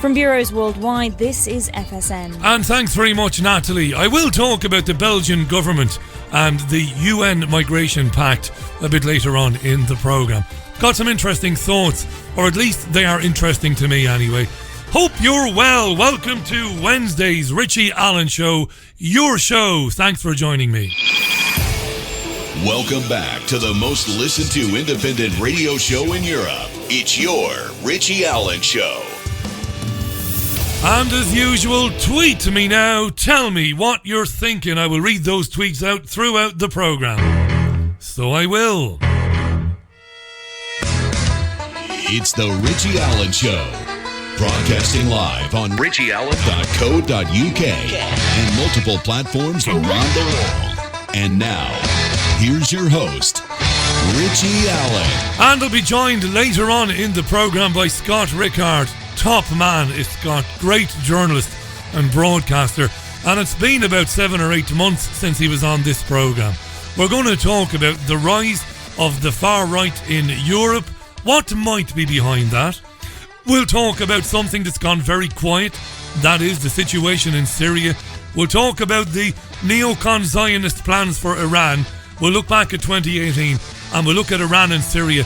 From bureaus worldwide, this is FSN. And thanks very much, Natalie. I will talk about the Belgian government and the UN Migration Pact a bit later on in the programme. Got some interesting thoughts, or at least they are interesting to me anyway. Hope you're well. Welcome to Wednesday's Richie Allen Show, your show. Thanks for joining me. Welcome back to the most listened to independent radio show in Europe. It's your Richie Allen Show. And as usual, tweet to me now. Tell me what you're thinking. I will read those tweets out throughout the programme. So I will. It's the Richie Allen Show. Broadcasting live on richieallen.co.uk and multiple platforms around the world. And now, here's your host, Richie Allen. And I'll be joined later on in the programme by Scott Rickard. Top man is Scott, great journalist and broadcaster, and it's been about 7 or 8 months since he was on this programme. We're going to talk about the rise of the far right in Europe, what might be behind that. We'll talk about something that's gone very quiet, that is the situation in Syria. We'll talk about the neocon Zionist plans for Iran. We'll look back at 2018 and we'll look at Iran and Syria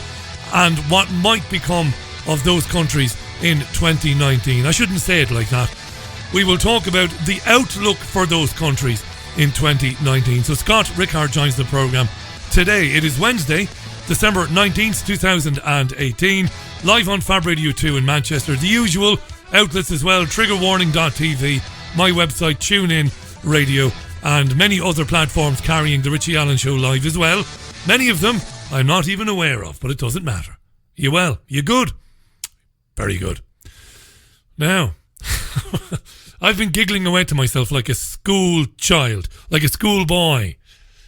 and what might become of those countries in 2019. I shouldn't say it like that. We will talk about the outlook for those countries in 2019. So Scott Rickard joins the programme today. It is Wednesday, December 19th, 2018. Live on Fab Radio 2 in Manchester. The usual outlets as well, triggerwarning.tv, my website, TuneIn Radio, and many other platforms carrying the Richie Allen Show live as well. Many of them I'm not even aware of, but it doesn't matter. You well? You good? Very good. Now, I've been giggling away to myself like a school child, like a school boy.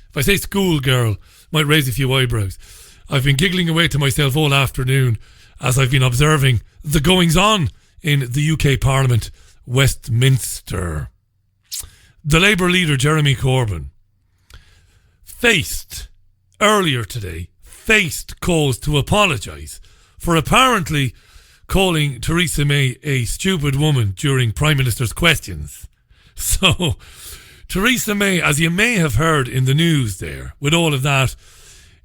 If I say school girl, might raise a few eyebrows. I've been giggling away to myself all afternoon as I've been observing the goings-on in the UK Parliament, Westminster. The Labour leader, Jeremy Corbyn, earlier today, faced calls to apologise for apparently calling Theresa May a stupid woman during Prime Minister's questions. So, Theresa May, as you may have heard in the news there, with all of that,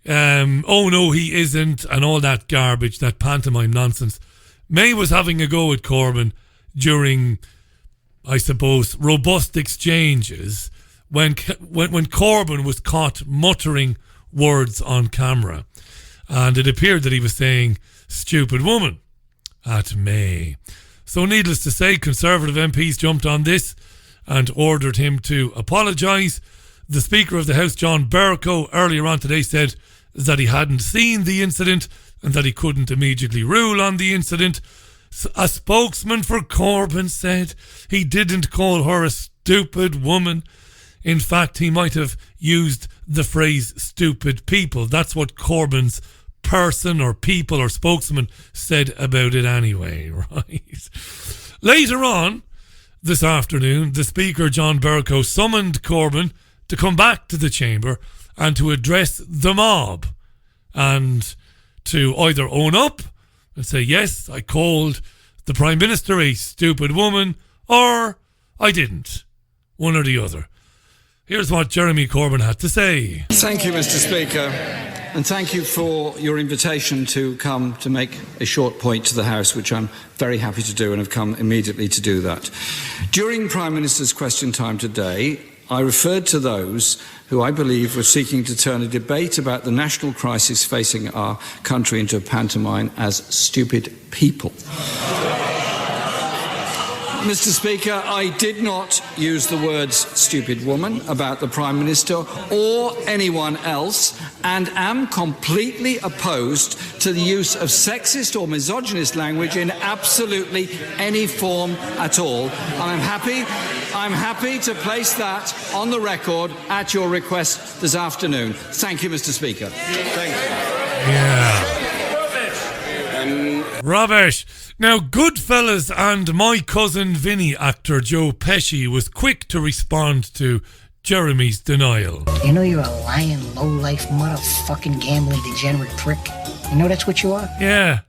oh no, he isn't, and all that garbage, that pantomime nonsense, May was having a go at Corbyn during, I suppose, robust exchanges when Corbyn was caught muttering words on camera. And it appeared that he was saying, stupid woman, at May. So needless to say, Conservative MPs jumped on this and ordered him to apologise. The Speaker of the House, John Bercow, earlier on today said that he hadn't seen the incident and that he couldn't immediately rule on the incident. A spokesman for Corbyn said he didn't call her a stupid woman. In fact, he might have used the phrase stupid people. That's what Corbyn's person or people or spokesman said about it anyway, right? Later on this afternoon, the Speaker, John Bercow, summoned Corbyn to come back to the chamber and to address the mob and to either own up and say, yes, I called the Prime Minister a stupid woman, or I didn't. One or the other. Here's what Jeremy Corbyn had to say. Thank you, Mr. Speaker. And thank you for your invitation to come to make a short point to the House, which I'm very happy to do and have come immediately to do that. During Prime Minister's question time today, I referred to those who I believe were seeking to turn a debate about the national crisis facing our country into a pantomime as stupid people. Mr. Speaker, I did not use the words stupid woman about the Prime Minister or anyone else, and am completely opposed to the use of sexist or misogynist language in absolutely any form at all. And I'm happy to place that on the record at your request this afternoon. Thank you, Mr. Speaker. Thank you. Yeah. Rubbish. Now, Goodfellas and My Cousin Vinny actor Joe Pesci was quick to respond to Jeremy's denial. You know you're a lying, low-life, motherfucking gambling degenerate prick. You know that's what you are? Yeah.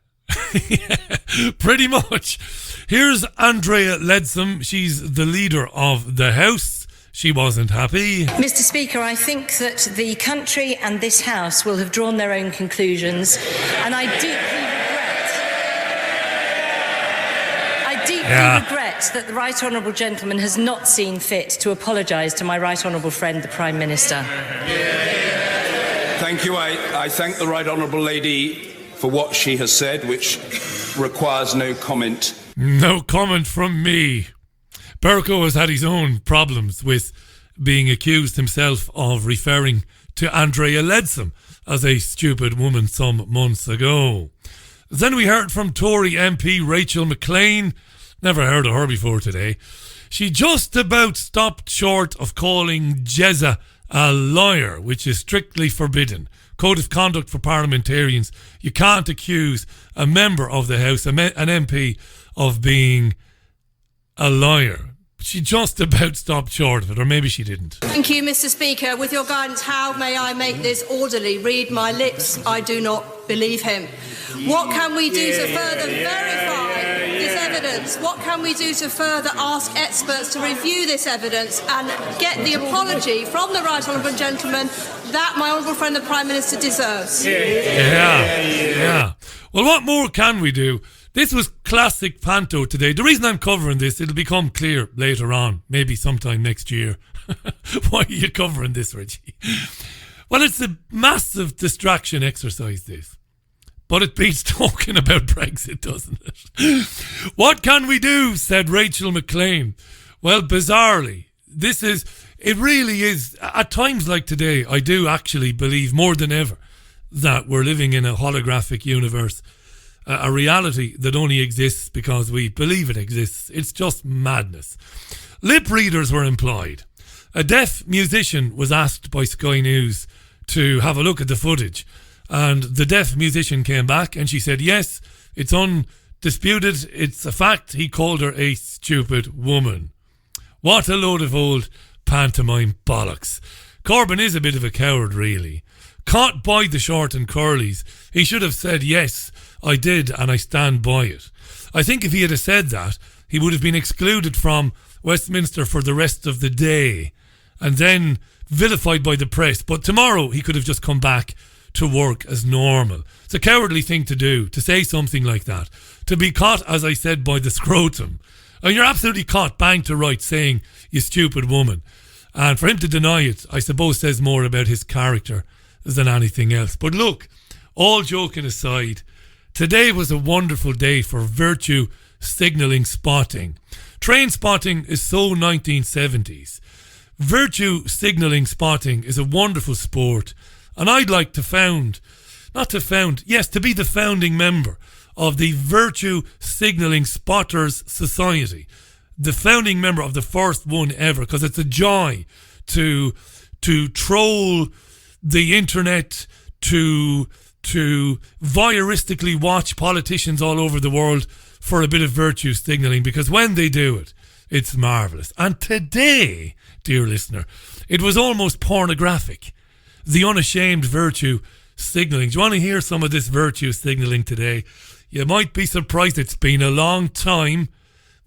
Pretty much. Here's Andrea Leadsom. She's the leader of the House. She wasn't happy. Mr. Speaker, I think that the country and this House will have drawn their own conclusions, and I deeply regret that the Right Honourable Gentleman has not seen fit to apologise to my Right Honourable friend, the Prime Minister. Thank you. I thank the Right Honourable Lady for what she has said, which requires no comment. No comment from me. Berko has had his own problems with being accused himself of referring to Andrea Leadsom as a stupid woman some months ago. Then we heard from Tory MP Rachel McLean. Never heard of her before today. She just about stopped short of calling Jezza a liar, which is strictly forbidden. Code of conduct for parliamentarians. You can't accuse a member of the House, an MP, of being a liar. She just about stopped short of it, or maybe she didn't. Thank you, Mr. Speaker. With your guidance, how may I make this orderly? Read my lips. I do not believe him. What can we do to further verify this evidence? What can we do to further ask experts to review this evidence and get the apology from the Right Honourable Gentleman that my honourable friend the Prime Minister deserves? Yeah. Well, what more can we do? This was classic panto today. The reason I'm covering this, it'll become clear later on, maybe sometime next year. Why are you covering this, Richie? Well, it's a massive distraction exercise, this. But it beats talking about Brexit, doesn't it? What can we do, said Rachel McLean. Well, bizarrely, it really is, at times like today, I do actually believe more than ever that we're living in a holographic universe, a reality that only exists because we believe it exists. It's just madness. Lip readers were employed. A deaf musician was asked by Sky News to have a look at the footage, and the deaf musician came back and she said, yes, it's undisputed, it's a fact, he called her a stupid woman. What a load of old pantomime bollocks. Corbyn is a bit of a coward, really. Caught by the short and curlies, he should have said, yes, I did, and I stand by it. I think if he had said that, he would have been excluded from Westminster for the rest of the day and then vilified by the press. But tomorrow he could have just come back to work as normal. It's a cowardly thing to do, to say something like that. To be caught, as I said, by the scrotum. And you're absolutely caught bang to right saying, you stupid woman. And for him to deny it, I suppose says more about his character than anything else. But look, all joking aside, today was a wonderful day for virtue signalling spotting. Train spotting is so 1970s. Virtue signalling spotting is a wonderful sport, and I'd like to be the founding member of the Virtue Signalling Spotters Society, the founding member of the first one ever, because it's a joy to troll the internet, to voyeuristically watch politicians all over the world for a bit of virtue signalling, because when they do it, it's marvellous. And today, dear listener, it was almost pornographic. The unashamed virtue signalling. Do you want to hear some of this virtue signalling today? You might be surprised. It's been a long time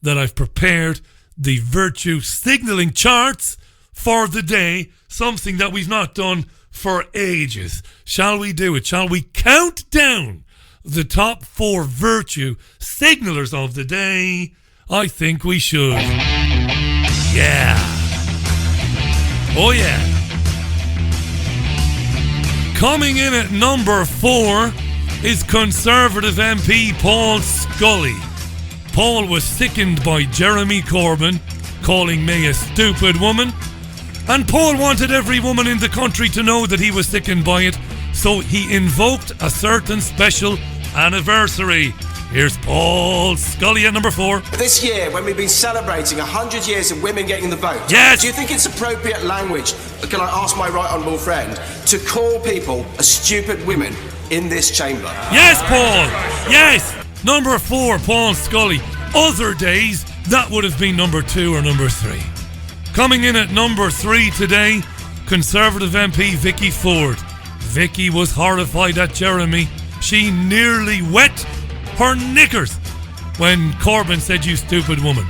that I've prepared the virtue signalling charts for the day, something that we've not done for ages. Shall we do it? Shall we count down the top 4 virtue signalers of the day? I think we should. Yeah. Oh yeah. Coming in at number 4 is Conservative MP Paul Scully. Paul was sickened by Jeremy Corbyn calling May a stupid woman, and Paul wanted every woman in the country to know that he was sickened by it, so he invoked a certain special anniversary. Here's Paul Scully at number 4. This year, when we've been celebrating 100 years of women getting the vote, yes, do you think it's appropriate language, can I ask my right honourable friend, to call people a stupid women in this chamber? Yes, Paul. Yes. Number 4, Paul Scully. Other days, that would have been number 2 or number 3. Coming in at number 3 today, Conservative MP Vicky Ford. Vicky was horrified at Jeremy. She nearly wet her knickers when Corbyn said, "You stupid woman."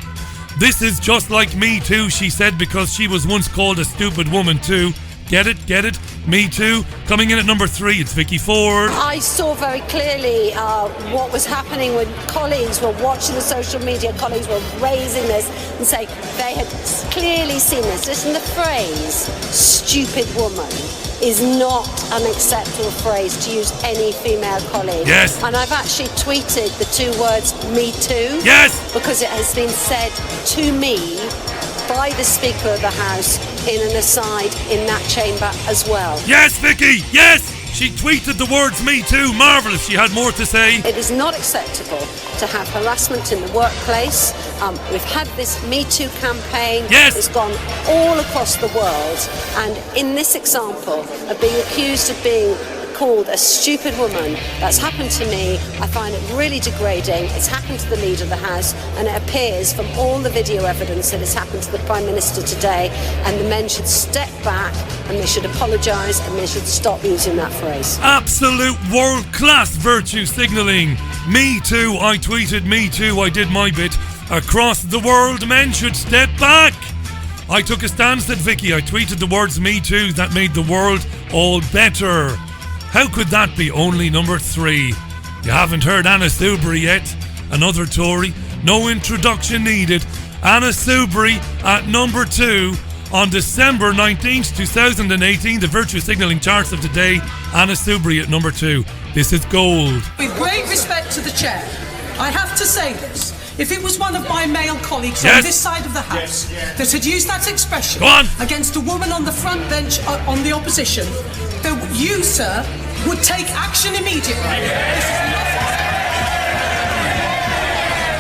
This is just like Me Too, she said, because she was once called a stupid woman too. Get it? Get it? Me Too. Coming in at number 3, it's Vicky Ford. I saw very clearly what was happening when colleagues were watching the social media, colleagues were raising this and saying they had clearly seen this. Listen, the phrase, stupid woman, is not an acceptable phrase to use any female colleague. Yes. And I've actually tweeted the 2 words, Me Too. Yes. Because it has been said to me by the Speaker of the House in an aside in that chamber as well. Yes, Vicky, yes! She tweeted the words Me Too. Marvellous. She had more to say. It is not acceptable to have harassment in the workplace. We've had this Me Too campaign. Yes. It's gone all across the world. And in this example of being accused of being called a stupid woman, that's happened to me. I find it really degrading. It's happened to the Leader of the House, and it appears from all the video evidence that it's happened to the Prime Minister today, and the men should step back and they should apologise and they should stop using that phrase. Absolute world-class virtue signalling. Me Too, I tweeted Me Too, I did my bit. Across the world, men should step back. I took a stance, said Vicky. I tweeted the words Me Too. That made the world all better. How could that be only number 3? You haven't heard Anna Soubry yet. Another Tory. No introduction needed. Anna Soubry at number 2 on December 19th, 2018. The virtue signalling charts of today. Anna Soubry at number 2. This is gold. With great respect to the chair, I have to say this. If it was one of my male colleagues Yes. on this side of the House that had used that expression against a woman on the front bench on the opposition, then you, sir, would take action immediately.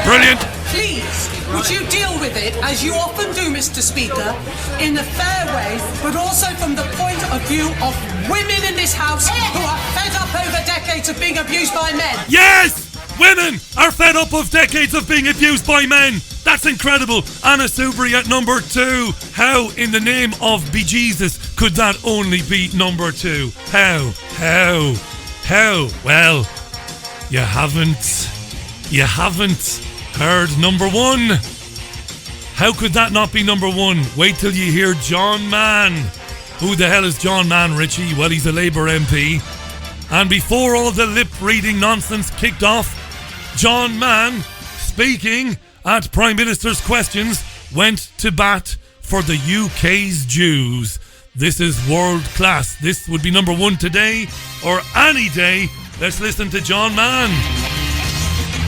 Brilliant. Please, would you deal with it, as you often do, Mr. Speaker, in a fair way, but also from the point of view of women in this House who are fed up over decades of being abused by men? Yes! Women are fed up of decades of being abused by men. That's incredible. Anna Soubry at number 2. How in the name of bejesus could that only be number 2? How? Well, you haven't heard number 1. How could that not be number 1? Wait till you hear John Mann. Who the hell is John Mann, Richie? Well, he's a Labour MP. And before all the lip-reading nonsense kicked off, John Mann, speaking at Prime Minister's Questions, went to bat for the UK's Jews. This is world class. This would be number 1 today or any day. Let's listen to John Mann.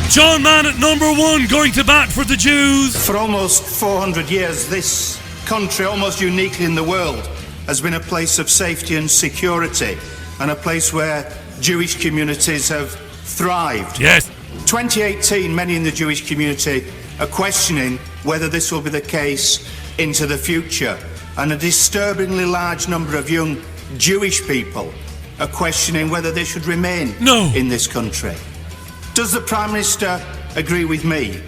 John Mann at number 1, going to bat for the Jews. For almost 400 years, this country, almost uniquely in the world, has been a place of safety and security, and a place where Jewish communities have thrived. Yes. 2018, many in the Jewish community are questioning whether this will be the case into the future, and a disturbingly large number of young Jewish people are questioning whether they should remain in this country. Does the Prime Minister agree with me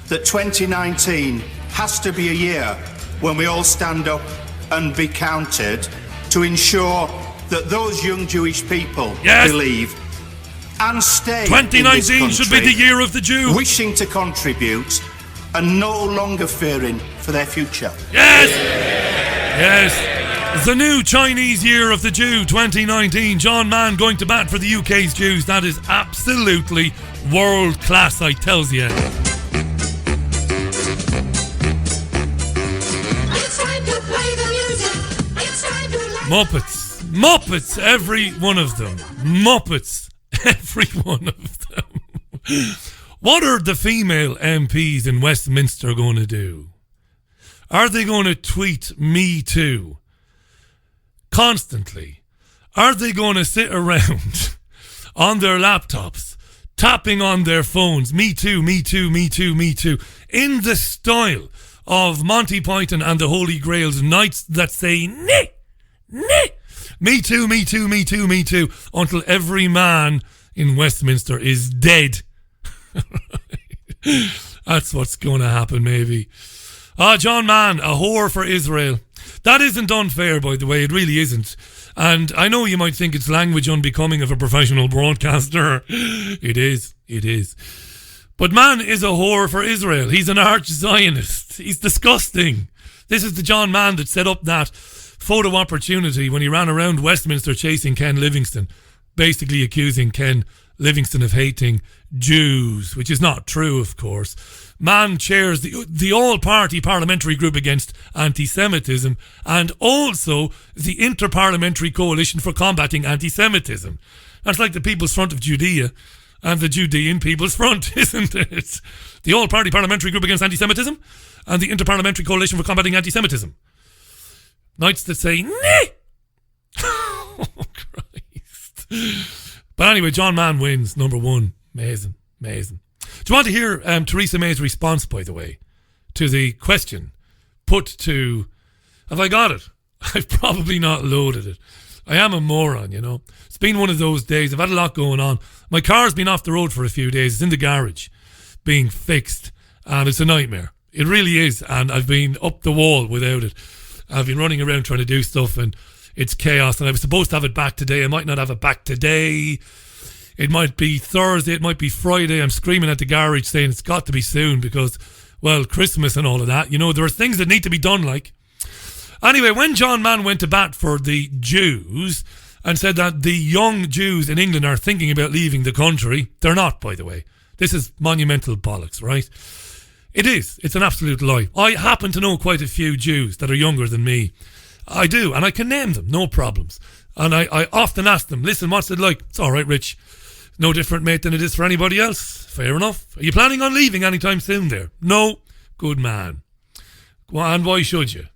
that 2019 has to be a year when we all stand up and be counted to ensure that those young Jewish people believe and stay 2019 should be the year of the Jew, wishing to contribute and no longer fearing for their future? Yes! The new Chinese year of the Jew, 2019. John Mann going to bat for the UK's Jews. That is absolutely world class, I tells you. Muppets, every one of them. Muppets, every one of them. What are the female MPs in Westminster going to do? Are they going to tweet Me Too constantly? Are they going to sit around on their laptops, tapping on their phones, Me Too, Me Too, Me Too, Me Too, in the style of Monty Python and the Holy Grail's knights that say, nee, nee, Me Too, Me Too, Me Too, Me Too, until every man in Westminster is dead? That's what's going to happen, maybe. John Mann, a whore for Israel. That isn't unfair, by the way. It really isn't. And I know you might think it's language unbecoming of a professional broadcaster. It is. But man is a whore for Israel. He's an arch-Zionist. He's disgusting. This is the John Mann that set up that photo opportunity when he ran around Westminster chasing Ken Livingstone, basically accusing Ken Livingstone of hating Jews, which is not true, of course. Mann chairs the all-party parliamentary group against anti-Semitism and also the Inter-Parliamentary Coalition for Combating Anti-Semitism. That's like the People's Front of Judea and the Judean People's Front, isn't it? The all-party parliamentary group against anti-Semitism and the Inter-Parliamentary Coalition for Combating Anti-Semitism. Knights that say, nee! Oh, Christ. But anyway, John Mann wins, number one. Amazing. Do you want to hear Theresa May's response, by the way, to the question put to... Have I got it? I've probably not loaded it. I am a moron, you know. It's been one of those days. I've had a lot going on. My car's been off the road for a few days. It's in the garage being fixed, and it's a nightmare. It really is, and I've been up the wall without it. I've been running around trying to do stuff, and it's chaos, and I was supposed to have it back today. I might not have it back today. It might be Thursday, it might be Friday. I'm screaming at the garage saying it's got to be soon because, well, Christmas and all of that. You know, there are things that need to be done, like. Anyway, when John Mann went to bat for the Jews and said that the young Jews in England are thinking about leaving the country, they're not, by the way. This is monumental bollocks, right? It is. It's an absolute lie. I happen to know quite a few Jews that are younger than me. I do, and I can name them, no problems. And I often ask them, listen, what's it like? It's all right, Rich. No different, mate, than it is for anybody else. Fair enough. Are you planning on leaving anytime soon there? No. Good man. And why should you?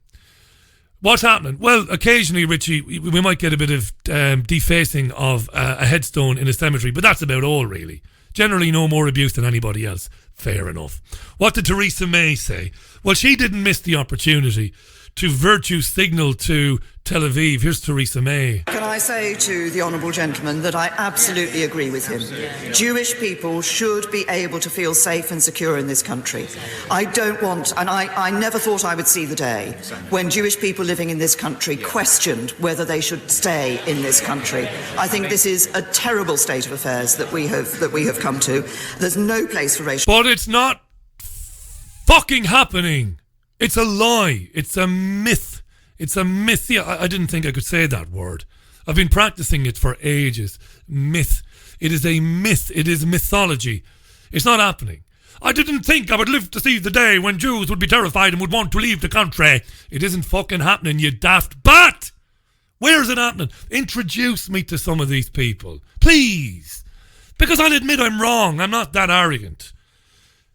What's happening? Well, occasionally, Richie, we might get a bit of defacing of a headstone in a cemetery, but that's about all, really. Generally, no more abuse than anybody else. Fair enough. What did Theresa May say? Well, she didn't miss the opportunity to virtue signal to Tel Aviv. Here's Theresa May. Can I say to the honourable gentleman that I absolutely agree with him. Jewish people should be able to feel safe and secure in this country. I don't want, and I never thought I would see the day when Jewish people living in this country questioned whether they should stay in this country. I think this is a terrible state of affairs that we have come to. There's no place for racial... But it's not fucking happening. It's a lie. It's a myth. It's a myth. Yeah, I didn't think I could say that word. I've been practicing it for ages. Myth. It is a myth. It is mythology. It's not happening. I didn't think I would live to see the day when Jews would be terrified and would want to leave the country. It isn't fucking happening, you daft bat. Where is it happening? Introduce me to some of these people. Please. Because I'll admit I'm wrong. I'm not that arrogant.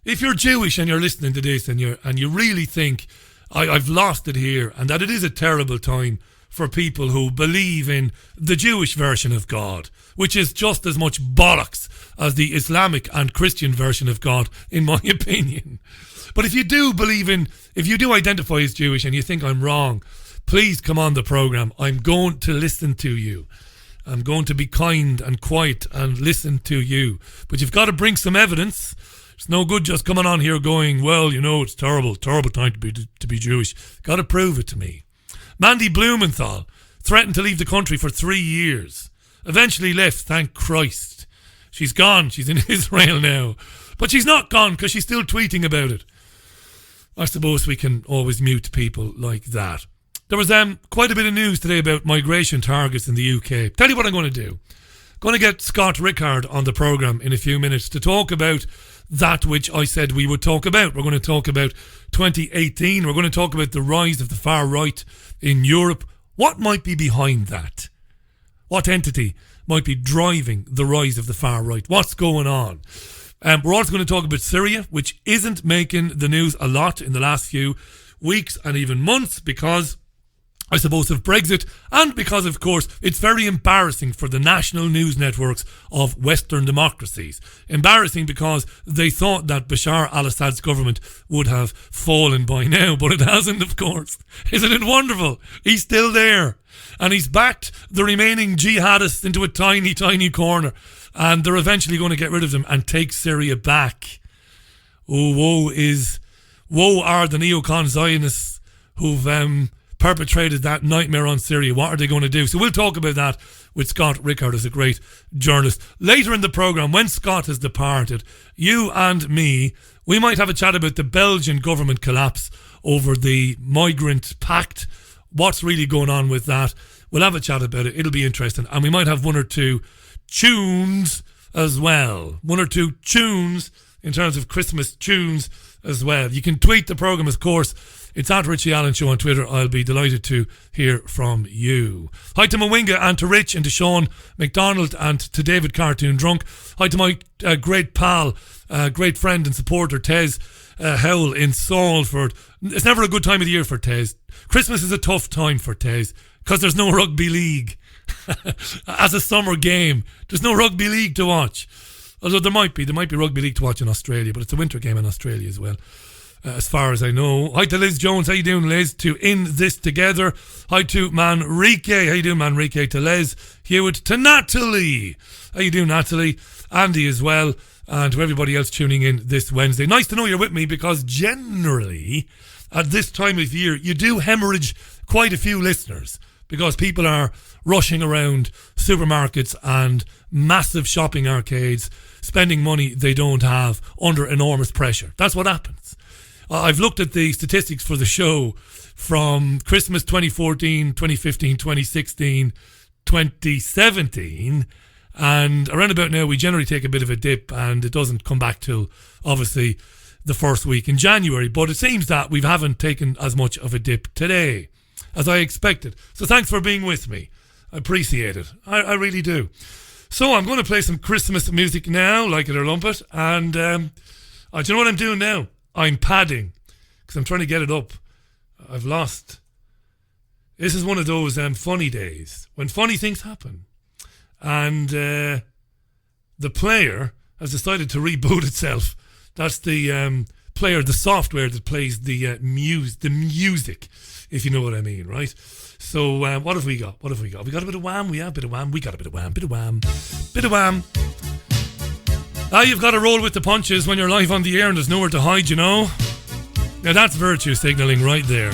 If you're Jewish and you're listening to this and you really think I've lost it here and that it is a terrible time for people who believe in the Jewish version of God, which is just as much bollocks as the Islamic and Christian version of God, in my opinion. But if you do identify as Jewish and you think I'm wrong, please come on the programme. I'm going to listen to you. I'm going to be kind and quiet and listen to you. But you've got to bring some evidence. It's no good just coming on here going, well, you know, it's terrible time to be Jewish. Got to prove it to me. Mandy Blumenthal threatened to leave the country for 3 years. Eventually left, thank Christ. She's gone. She's in Israel now. But she's not gone because she's still tweeting about it. I suppose we can always mute people like that. There was quite a bit of news today about migration targets in the UK. Tell you what I'm going to do. Going to get Scott Rickard on the programme in a few minutes to talk about that which I said we would talk about. We're going to talk about 2018. We're going to talk about the rise of the far right in Europe. What might be behind that? What entity might be driving the rise of the far right? What's going on? We're also going to talk about Syria, which isn't making the news a lot in the last few weeks and even months because, I suppose, of Brexit, and because, of course, it's very embarrassing for the national news networks of Western democracies. Embarrassing because they thought that Bashar al-Assad's government would have fallen by now, but it hasn't, of course. Isn't it wonderful? He's still there. And he's backed the remaining jihadists into a tiny, tiny corner. And they're eventually going to get rid of them and take Syria back. Oh, woe are the neocon Zionists who've perpetrated that nightmare on Syria. What are they going to do? So we'll talk about that with Scott Rickard, as a great journalist. Later in the programme, when Scott has departed, you and me, we might have a chat about the Belgian government collapse over the migrant pact. What's really going on with that? We'll have a chat about it. It'll be interesting. And we might have one or two tunes as well. One or two tunes in terms of Christmas tunes as well. You can tweet the programme, of course. It's at Richie Allen Show on Twitter. I'll be delighted to hear from you. Hi to Mwinga and to Rich and to Sean McDonald and to David Cartoon Drunk. Hi to my great pal, great friend and supporter, Tez Howell in Salford. It's never a good time of the year for Tez. Christmas is a tough time for Tez because there's no rugby league. As a summer game, there's no rugby league to watch. Although there might be rugby league to watch in Australia, but it's a winter game in Australia as well, as far as I know. Hi to Liz Jones. How you doing, Liz? To In This Together. Hi to Manrique. How you doing, Manrique? To Les Hewitt. To Natalie. How you doing, Natalie? Andy as well. And to everybody else tuning in this Wednesday. Nice to know you're with me, because generally at this time of year you do hemorrhage quite a few listeners, because people are rushing around supermarkets and massive shopping arcades, spending money they don't have under enormous pressure. That's what happens. I've looked at the statistics for the show from Christmas 2014, 2015, 2016, 2017, and around about now we generally take a bit of a dip, and it doesn't come back till obviously the first week in January. But it seems that we haven't taken as much of a dip today as I expected. So thanks for being with me. I appreciate it. I really do. So I'm going to play some Christmas music now, like it or lump it. And do you know what I'm doing now? I'm padding, because I'm trying to get it up. I've lost. This is one of those funny days when funny things happen. And the player has decided to reboot itself. That's the player, the software that plays the music, if you know what I mean, right? So what have we got? We got a bit of wham. We got a bit of wham. Bit of wham. Now you've got to roll with the punches when you're live on the air and there's nowhere to hide, you know. Now that's virtue signalling right there.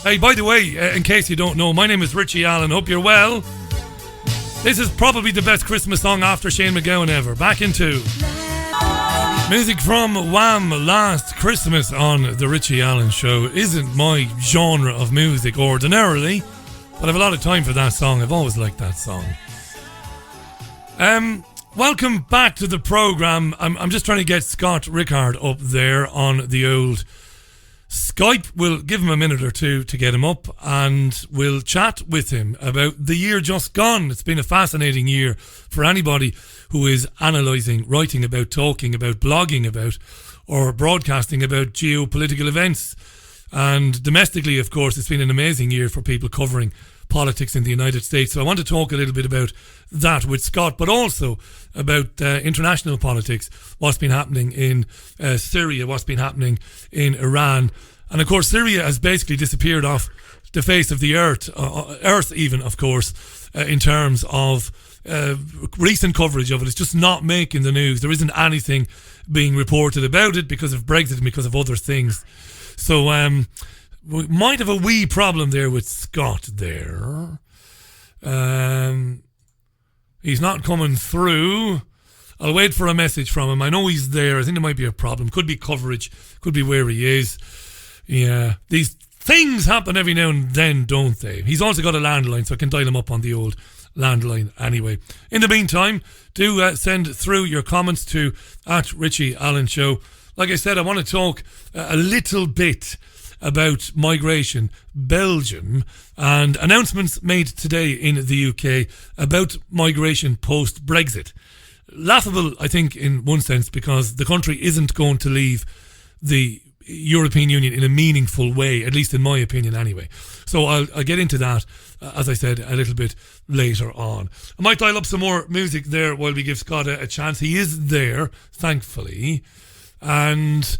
Hey, by the way, in case you don't know, my name is Richie Allen. Hope you're well. This is probably the best Christmas song after Shane MacGowan ever. Back into music from Wham! Last Christmas on the Richie Allen Show. Isn't my genre of music ordinarily, but I have a lot of time for that song. I've always liked that song. Welcome back to the programme. I'm just trying to get Scott Rickard up there on the old Skype. We'll give him a minute or two to get him up, and we'll chat with him about the year just gone. It's been a fascinating year for anybody who is analysing, writing about, talking about, blogging about, or broadcasting about geopolitical events. And domestically, of course, it's been an amazing year for people covering politics in the United States. So I want to talk a little bit about that with Scott, but also about international politics, what's been happening in Syria, what's been happening in Iran. And of course, Syria has basically disappeared off the face of the earth even, of course, in terms of recent coverage of it. It's just not making the news. There isn't anything being reported about it because of Brexit and because of other things. So we might have a wee problem there with Scott there. He's not coming through. I'll wait for a message from him. I know he's there. I think there might be a problem. Could be coverage. Could be where he is. Yeah. These things happen every now and then, don't they? He's also got a landline, so I can dial him up on the old landline anyway. In the meantime, do send through your comments to at Richie Allen Show. Like I said, I want to talk a little bit about migration, Belgium, and announcements made today in the UK about migration post-Brexit. Laughable, I think, in one sense, because the country isn't going to leave the European Union in a meaningful way, at least in my opinion anyway. So I'll get into that, as I said, a little bit later on. I might dial up some more music there while we give Scott a chance. He is there, thankfully, and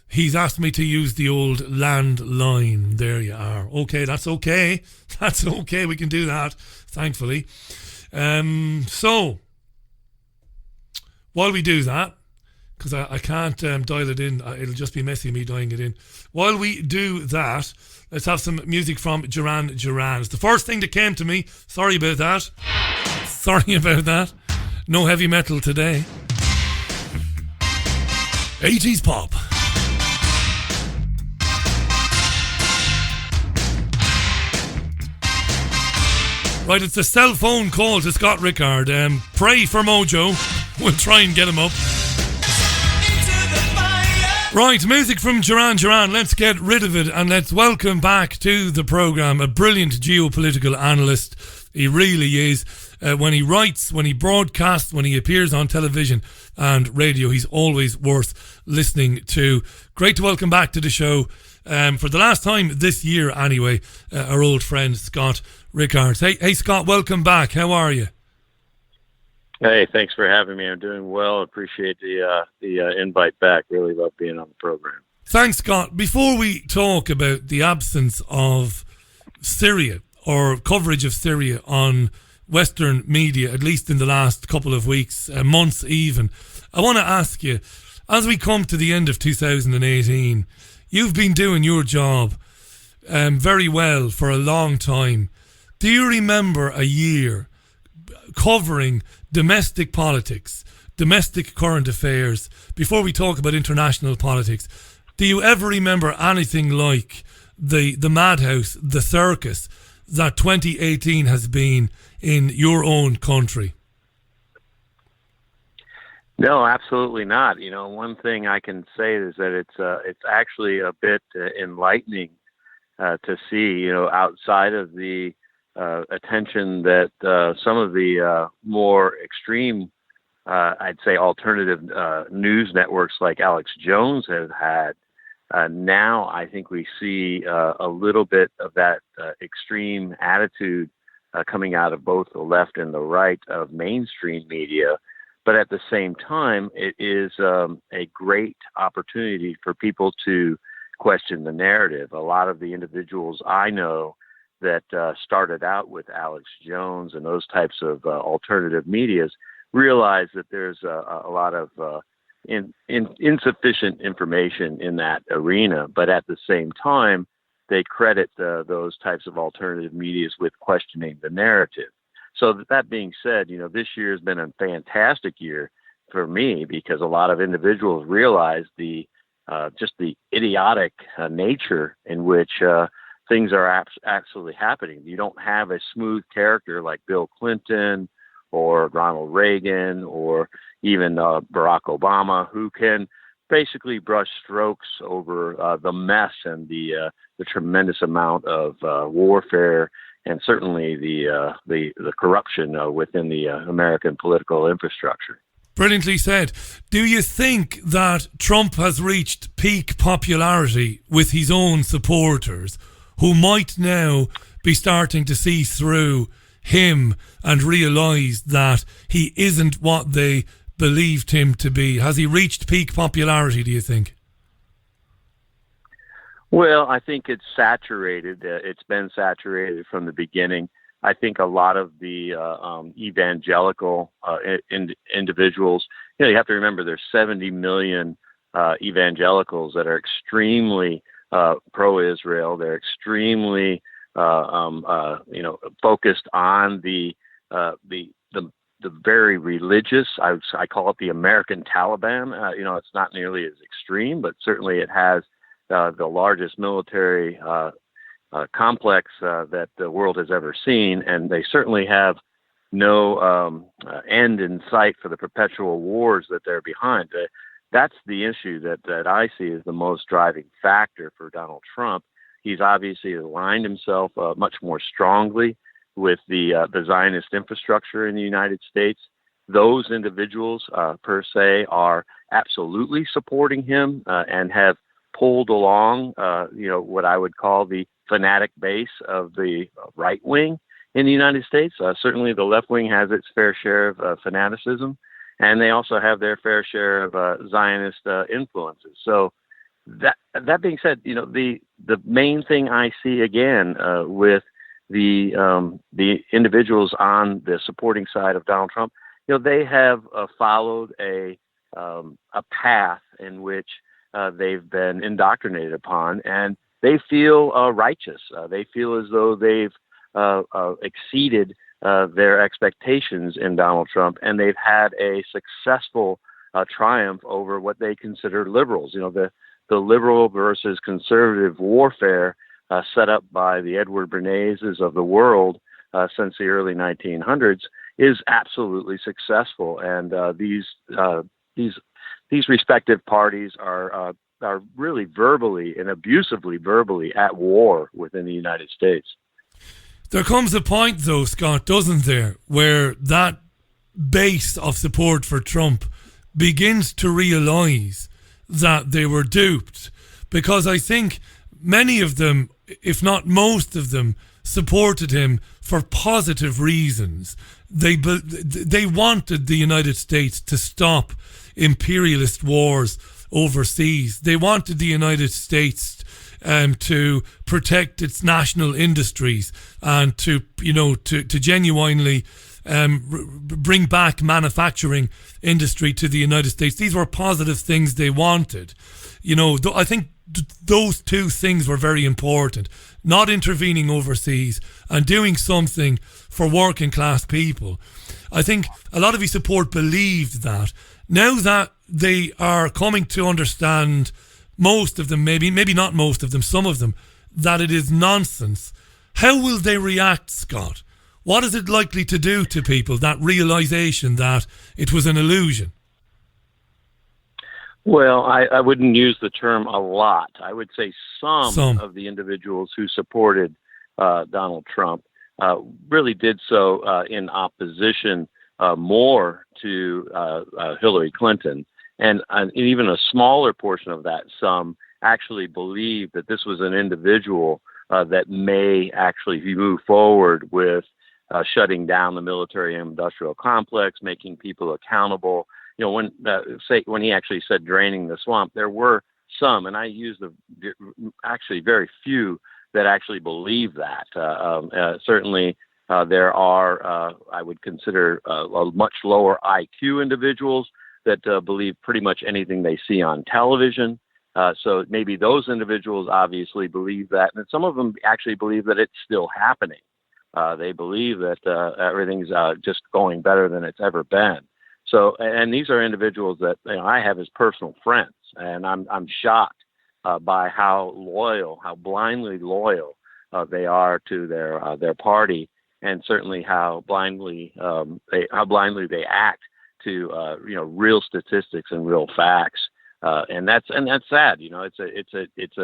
he's asked me to use the old landline. There you are. Okay, that's okay. That's okay. We can do that, thankfully. So, while we do that, because I can't dial it in. It'll just be messy me dialing it in. While we do that, let's have some music from Duran Duran. It's the first thing that came to me. Sorry about that. No heavy metal today. 80s pop. Right, it's a cell phone call to Scott Rickard. Pray for Mojo. We'll try and get him up. Right, music from Duran Duran. Let's get rid of it and let's welcome back to the programme a brilliant geopolitical analyst. He really is. When he writes, when he broadcasts, when he appears on television and radio, he's always worth listening to. Great to welcome back to the show, for the last time this year anyway, our old friend Scott Rickard. Hey Scott, welcome back. How are you? Hey, thanks for having me. I'm doing well. Appreciate the invite back. Really love being on the program. Thanks, Scott. Before we talk about the absence of Syria or coverage of Syria on Western media, at least in the last couple of weeks, months even, I want to ask you, as we come to the end of 2018, you've been doing your job very well for a long time. Do you remember a year covering domestic politics, domestic current affairs, before we talk about international politics? Do you ever remember anything like the madhouse, the circus that 2018 has been in your own country? No, absolutely not. You know, one thing I can say is that it's actually a bit enlightening to see, you know, outside of the attention that some of the more extreme, I'd say, alternative news networks like Alex Jones have had. Now I think we see a little bit of that extreme attitude coming out of both the left and the right of mainstream media. But at the same time, it is a great opportunity for people to question the narrative. A lot of the individuals I know that started out with Alex Jones and those types of alternative medias realize that there's a lot of insufficient information in that arena. But at the same time, they credit those types of alternative medias with questioning the narrative. So that being said, you know, this year has been a fantastic year for me because a lot of individuals realize just the idiotic nature in which things are actually happening. You don't have a smooth character like Bill Clinton or Ronald Reagan or even Barack Obama who can basically brush strokes over the mess and the tremendous amount of warfare and certainly the corruption within the American political infrastructure. Brilliantly said. Do you think that Trump has reached peak popularity with his own supporters, who might now be starting to see through him and realise that he isn't what they believed him to be? Has he reached peak popularity, do you think? Well, I think it's saturated. It's been saturated from the beginning. I think a lot of the evangelical individuals, you know, you have to remember there's 70 million evangelicals that are extremely pro-Israel. They're extremely, focused on the very religious. I call it the American Taliban. It's not nearly as extreme, but certainly it has the largest military complex that the world has ever seen, and they certainly have no end in sight for the perpetual wars that they're behind. That's the issue that I see as the most driving factor for Donald Trump. He's obviously aligned himself much more strongly with the Zionist infrastructure in the United States. Those individuals, per se, are absolutely supporting him and have pulled along, what I would call the fanatic base of the right wing in the United States. Certainly the left wing has its fair share of fanaticism, and they also have their fair share of Zionist influences. So that being said, the main thing I see again with the individuals on the supporting side of Donald Trump, they have followed a a path in which they've been indoctrinated upon, and they feel righteous. They feel as though they've exceeded their expectations in Donald Trump, and they've had a successful triumph over what they consider liberals. The liberal versus conservative warfare set up by the Edward Bernays of the world since the early 1900s is absolutely successful, and these respective parties are really verbally and abusively verbally at war within the United States. There comes a point, though, Scott, doesn't there, where that base of support for Trump begins to realise that they were duped, because I think many of them, if not most of them, supported him for positive reasons. They wanted the United States to stop imperialist wars overseas. They wanted the United States to protect its national industries and to genuinely bring back manufacturing industry to the United States. These were positive things they wanted. I think those two things were very important. Not intervening overseas and doing something for working class people. I think a lot of his support believed that. Now that they are coming to understand, most of them, maybe not most of them, some of them, that it is nonsense, how will they react, Scott? What is it likely to do to people, that realisation that it was an illusion? Well, I wouldn't use the term a lot. I would say some of the individuals who supported Donald Trump really did so in opposition more to Hillary Clinton. And even a smaller portion of that, some actually believed that this was an individual that may actually move forward with shutting down the military-industrial complex, making people accountable. When he actually said draining the swamp, there were some, and I used actually very few that actually believe that. Certainly, there are, I would consider, much lower IQ individuals that believe pretty much anything they see on television. So maybe those individuals obviously believe that, and some of them actually believe that it's still happening. They believe that everything's just going better than it's ever been. So, and these are individuals that I have as personal friends, and I'm shocked by how blindly loyal they are to their party, and certainly how blindly they act to real statistics and real facts, and that's sad. It's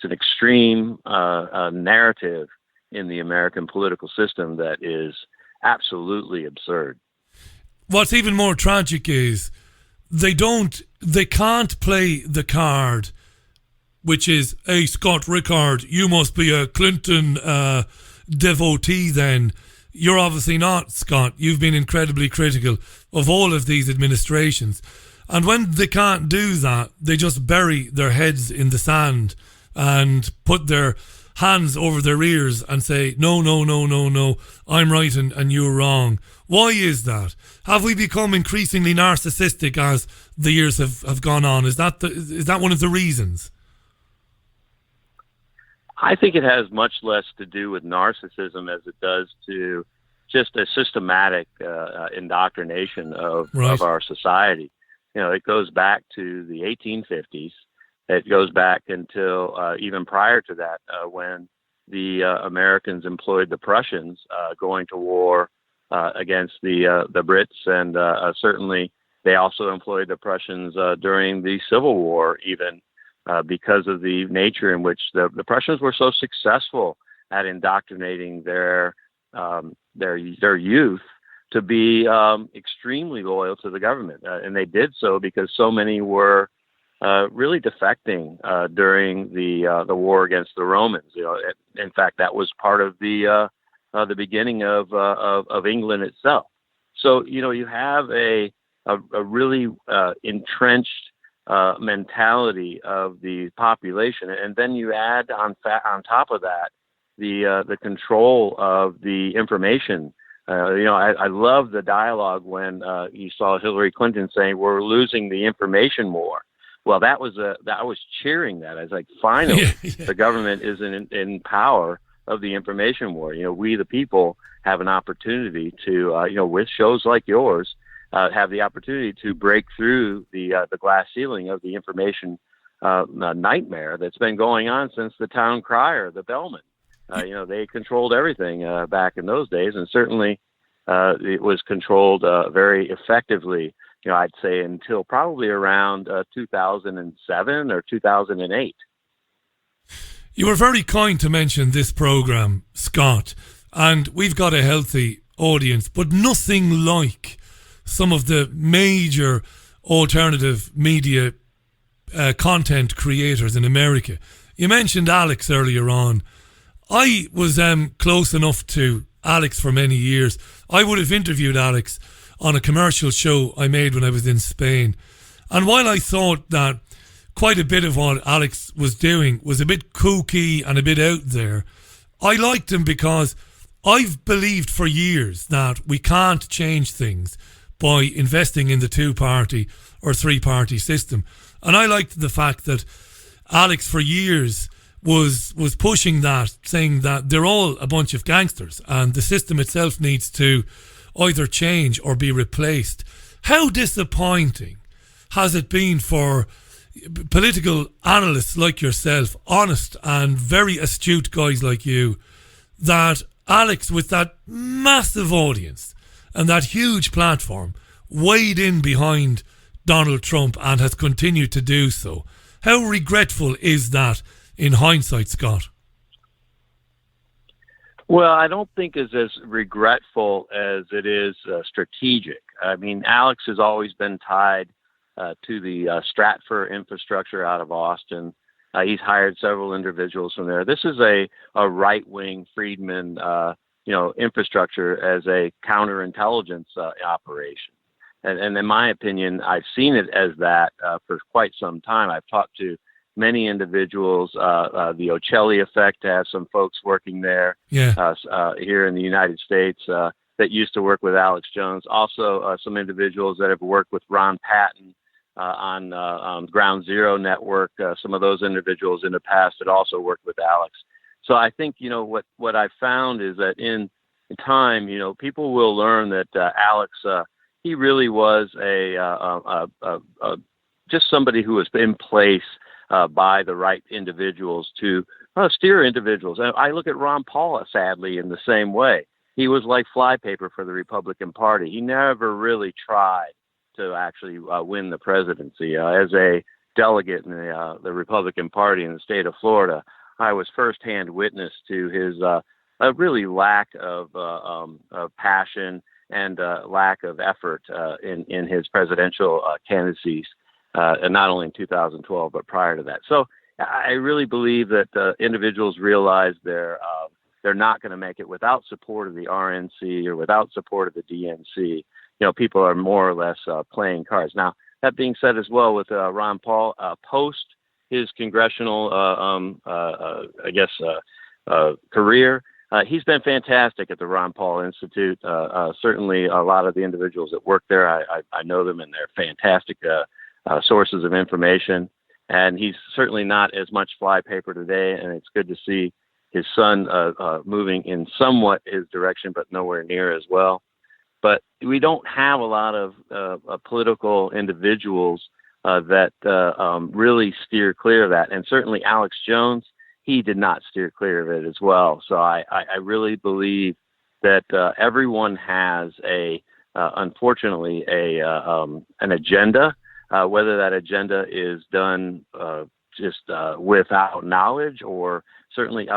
an extreme narrative in the American political system that is absolutely absurd. What's even more tragic is they can't play the card, which is, hey, Scott Rickard, you must be a Clinton devotee then. You're obviously not, Scott. You've been incredibly critical of all of these administrations. And when they can't do that, they just bury their heads in the sand and put their hands over their ears and say, no, I'm right and you're wrong. Why is that? Have we become increasingly narcissistic as the years have gone on? Is that one of the reasons? I think it has much less to do with narcissism as it does to just a systematic indoctrination of our society. It goes back to the 1850s. It goes back until even prior to that, when the Americans employed the Prussians going to war against the Brits, and certainly they also employed the Prussians during the Civil War, even because of the nature in which the Prussians were so successful at indoctrinating their youth to be extremely loyal to the government, and they did so because so many were really defecting during the war against the Romans. In fact, that was part of the beginning of England itself. So you have a really entrenched mentality of the population, and then you add on top of that the control of the information I love the dialogue when you saw Hillary Clinton saying we're losing the information war. Well, I was cheering that. I was like, finally, the government is in power of the information war. We the people have an opportunity to, with shows like yours, have the opportunity to break through the glass ceiling of the information nightmare that's been going on since the town crier, the bellman. They controlled everything back in those days, and certainly it was controlled very effectively, I'd say until probably around 2007 or 2008. You were very kind to mention this program, Scott, and we've got a healthy audience, but nothing like some of the major alternative media content creators in America. You mentioned Alex earlier on. I was close enough to Alex for many years. I would have interviewed Alex on a commercial show I made when I was in Spain. And while I thought that quite a bit of what Alex was doing was a bit kooky and a bit out there, I liked him because I've believed for years that we can't change things by investing in the two-party or three-party system. And I liked the fact that Alex for years was pushing that, saying that they're all a bunch of gangsters and the system itself needs to either change or be replaced. How disappointing has it been for political analysts like yourself, honest and very astute guys like you, that Alex, with that massive audience and that huge platform, weighed in behind Donald Trump and has continued to do so? How regretful is that in hindsight, Scott? Well, I don't think it's as regretful as it is strategic. I mean, Alex has always been tied to the Stratfor infrastructure out of Austin. He's hired several individuals from there. This is a right-wing Friedman, infrastructure as a counterintelligence operation. And in my opinion, I've seen it as that for quite some time. I've talked to many individuals, the Ocelli effect, to have some folks working there here in the United States that used to work with Alex Jones. Also, some individuals that have worked with Ron Patton on Ground Zero Network. Some of those individuals in the past had also worked with Alex. So I think, what I found is that in time, people will learn that Alex, he really was just somebody who was in place by the right individuals to steer individuals. And I look at Ron Paul, sadly, in the same way. He was like flypaper for the Republican Party. He never really tried to actually win the presidency. As a delegate in the Republican Party in the state of Florida, I was firsthand witness to his really lack of passion and lack of effort in his presidential candidacies, and not only in 2012, but prior to that. So I really believe that individuals realize they're not going to make it without support of the RNC or without support of the DNC. People are more or less playing cards. Now, that being said as well, with Ron Paul, post his congressional, career, he's been fantastic at the Ron Paul Institute. Certainly a lot of the individuals that work there, I know them, and they're fantastic sources of information. And he's certainly not as much flypaper today, and it's good to see his son moving in somewhat his direction, but nowhere near as well. But we don't have a lot of political individuals that really steer clear of that. And certainly Alex Jones, he did not steer clear of it as well. So I really believe that everyone has unfortunately, an agenda. Whether that agenda is done just without knowledge, or certainly,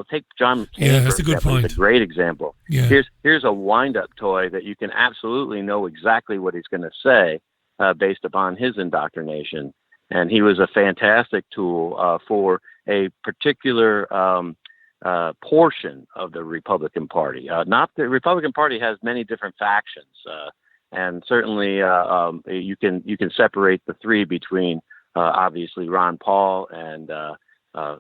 take John McCain. Yeah, that's a good point. He's a great example. Yeah. Here's a wind-up toy that you can absolutely know exactly what he's going to say based upon his indoctrination. And he was a fantastic tool for a particular portion of the Republican Party. Not the Republican Party has many different factions. And certainly you can separate the three between obviously Ron Paul and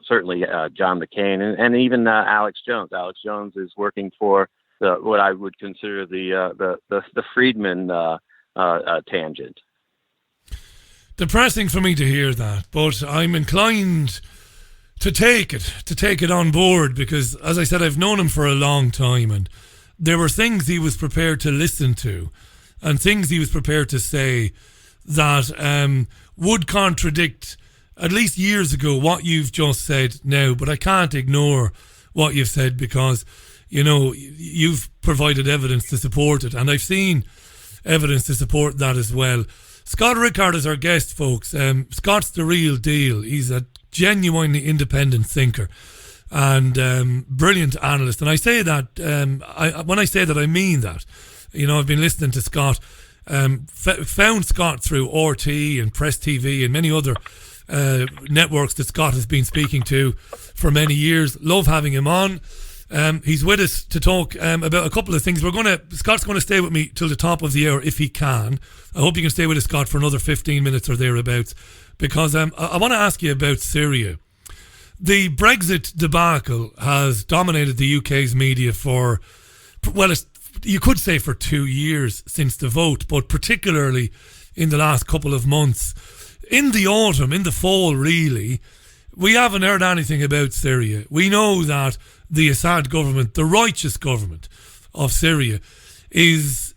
certainly John McCain and even Alex Jones. Alex Jones is working for what I would consider the Friedman tangent. Depressing for me to hear that, but I'm inclined to take it on board because, as I said, I've known him for a long time, and there were things he was prepared to listen to and things he was prepared to say that would contradict, at least years ago, what you've just said now. But I can't ignore what you've said because, you know, you've provided evidence to support it, and I've seen evidence to support that as well. Scott Rickard is our guest, folks. Scott's the real deal. He's a genuinely independent thinker and brilliant analyst. And I say that, when I say that, I mean that. You know, I've been listening to Scott, found Scott through RT and Press TV and many other networks that Scott has been speaking to for many years. Love having him on. He's with us to talk about a couple of things. Scott's going to stay with me till the top of the hour if he can. I hope you can stay with us, Scott, for another 15 minutes or thereabouts, because I want to ask you about Syria. The Brexit debacle has dominated the UK's media for, well, you could say for 2 years since the vote, but particularly in the last couple of months. In the autumn, in the fall, really, we haven't heard anything about Syria. We know that the Assad government, the righteous government of Syria, is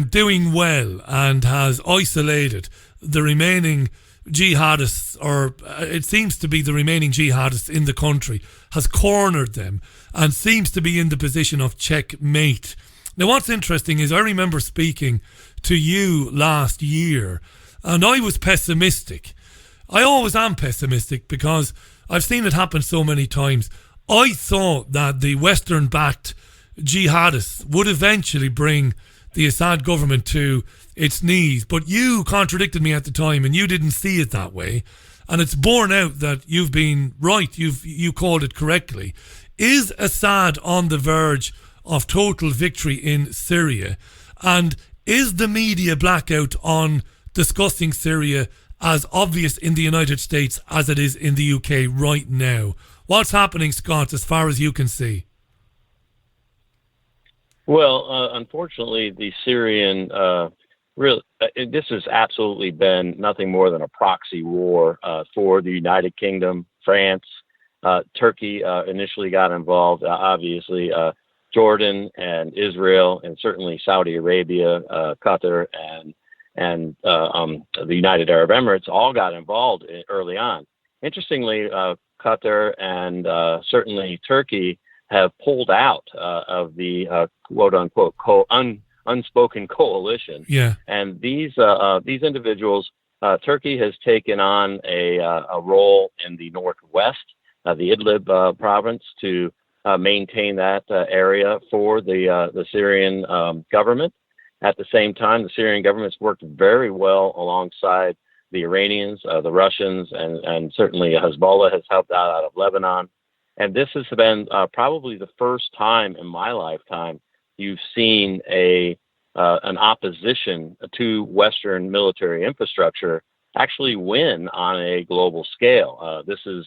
doing well and has isolated the remaining jihadists, or it seems to be the remaining jihadists in the country, has cornered them and seems to be in the position of checkmate. Now, what's interesting is I remember speaking to you last year, and I was pessimistic. I always am pessimistic because I've seen it happen so many times. I thought that the Western-backed jihadists would eventually bring the Assad government to its knees, but you contradicted me at the time and you didn't see it that way, and it's borne out that you've been right. You called it correctly. Is Assad on the verge of total victory in Syria, and is the media blackout on discussing Syria as obvious in the United States as it is in the UK right now? What's happening, Scott, as far as you can see? Well, unfortunately, the Syrian this has absolutely been nothing more than a proxy war for the United Kingdom, France, Turkey initially got involved, obviously, Jordan and Israel, and certainly Saudi Arabia, Qatar, and the United Arab Emirates all got involved early on. Interestingly, Qatar and certainly Turkey have pulled out of the quote-unquote unspoken coalition. Yeah. And these individuals, Turkey has taken on a role in the northwest, the Idlib province, to maintain that area for the Syrian government. At the same time, the Syrian government's worked very well alongside the Iranians, the Russians, and certainly Hezbollah has helped out of Lebanon. And this has been probably the first time in my lifetime you've seen an opposition to Western military infrastructure actually win on a global scale. This has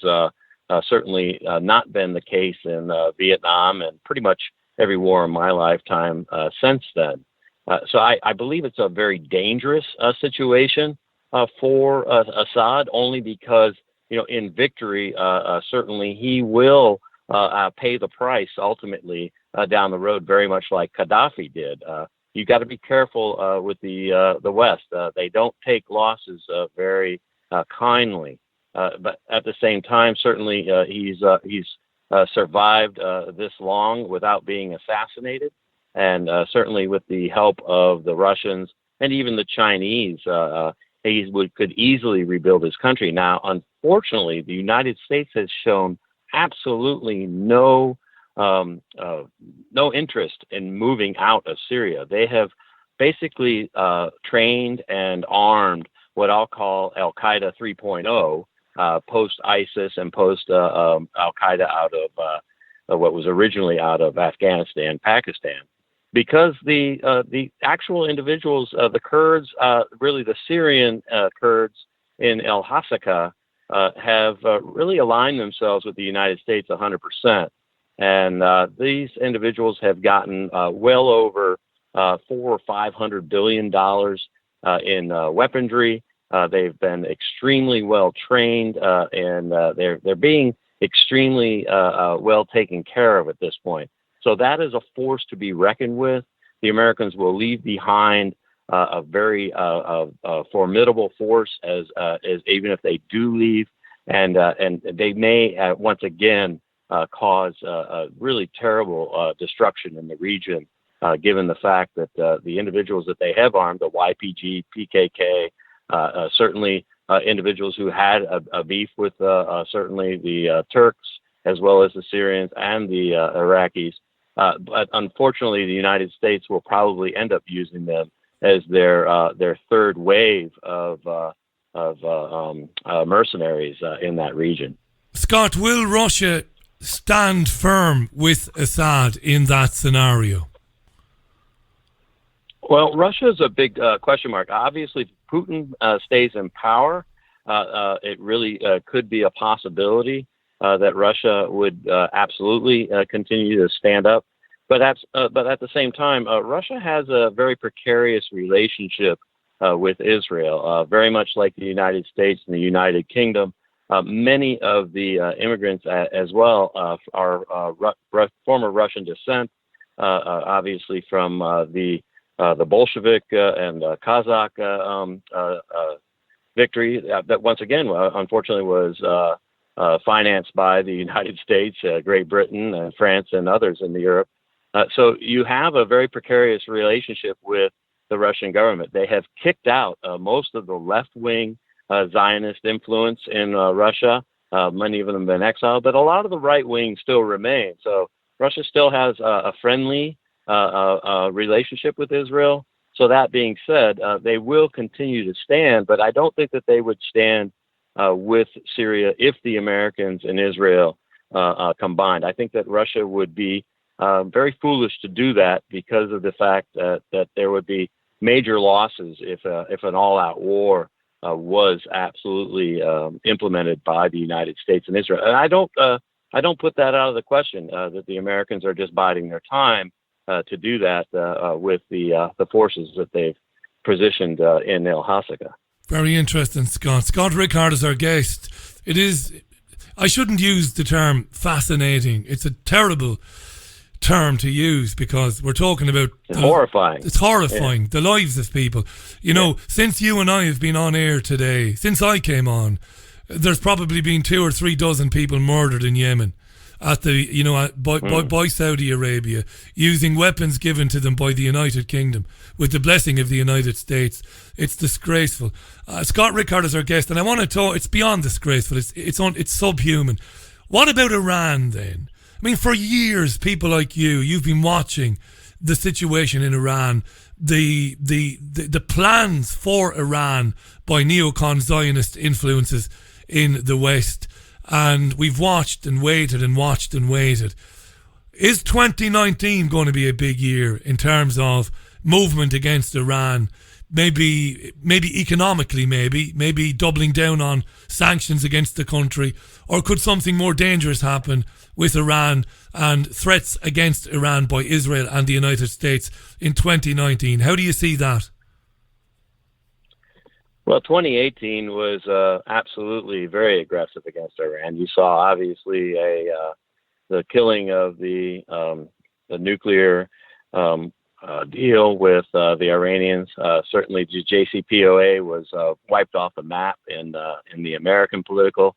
certainly not been the case in Vietnam and pretty much every war in my lifetime since then. So I believe it's a very dangerous situation for Assad, only because, in victory, certainly he will pay the price ultimately down the road, very much like Gaddafi did. You got to be careful with the West. They don't take losses very kindly. But at the same time, certainly he's survived this long without being assassinated. And certainly with the help of the Russians and even the Chinese, he could easily rebuild his country. Now, unfortunately, the United States has shown absolutely no interest in moving out of Syria. They have basically trained and armed what I'll call Al-Qaeda 3.0, post-ISIS and post-Al-Qaeda out of what was originally out of Afghanistan, Pakistan. Because the actual individuals, the Kurds, really the Syrian Kurds in al-Hasaka, have really aligned themselves with the United States 100%. And these individuals have gotten well over $400 or $500 billion in weaponry. They've been extremely well trained, and they're being extremely well taken care of at this point. So that is a force to be reckoned with. The Americans will leave behind a very formidable force as even if they do leave, and they may once again cause a really terrible destruction in the region, given the fact that the individuals that they have armed, the YPG, PKK, certainly individuals who had a beef with certainly the Turks, as well as the Syrians and the Iraqis. But unfortunately, the United States will probably end up using them as their third wave of mercenaries in that region. Scott, will Russia stand firm with Assad in that scenario? Well, Russia is a big question mark. Obviously, if Putin stays in power, it really could be a possibility that Russia would absolutely continue to stand up. But at the same time, Russia has a very precarious relationship with Israel, very much like the United States and the United Kingdom. Many of the immigrants as well are former Russian descent, obviously from the Bolshevik and Kazakh victory that once again, unfortunately, was financed by the United States, Great Britain, and France, and others in Europe. So you have a very precarious relationship with the Russian government. They have kicked out most of the left-wing Zionist influence in Russia. Many of them have been exiled, but a lot of the right wing still remain. So Russia still has a friendly relationship with Israel. So that being said, they will continue to stand, but I don't think that they would stand with Syria if the Americans and Israel combined. I think that Russia would be very foolish to do that because of the fact that there would be major losses if an all-out war was absolutely implemented by the United States and Israel. And I don't put that out of the question that the Americans are just biding their time to do that with the forces that they've positioned in al-Assad. Very interesting, Scott. Scott Rickard is our guest. It is, I shouldn't use the term fascinating. It's a terrible term to use because we're talking about horrifying. It's horrifying, the lives of people. You know, since you and I have been on air today, since I came on, there's probably been 2 or 3 dozen people murdered in Yemen at the by Saudi Arabia, using weapons given to them by the United Kingdom with the blessing of the United States. It's disgraceful. Scott Rickard is our guest, and I want to talk. It's beyond disgraceful. It's subhuman. What about Iran then? I mean, for years, people like you've been watching the situation in Iran, the plans for Iran by neocon Zionist influences in the West, and we've watched and waited and watched and waited. Is 2019 going to be a big year in terms of movement against Iran? Maybe economically, maybe doubling down on sanctions against the country, or could something more dangerous happen with Iran and threats against Iran by Israel and the United States in 2019? How do you see that? Well, 2018 was absolutely very aggressive against Iran. You saw obviously the killing of the nuclear deal with the Iranians. Certainly, the JCPOA was wiped off the map in the American political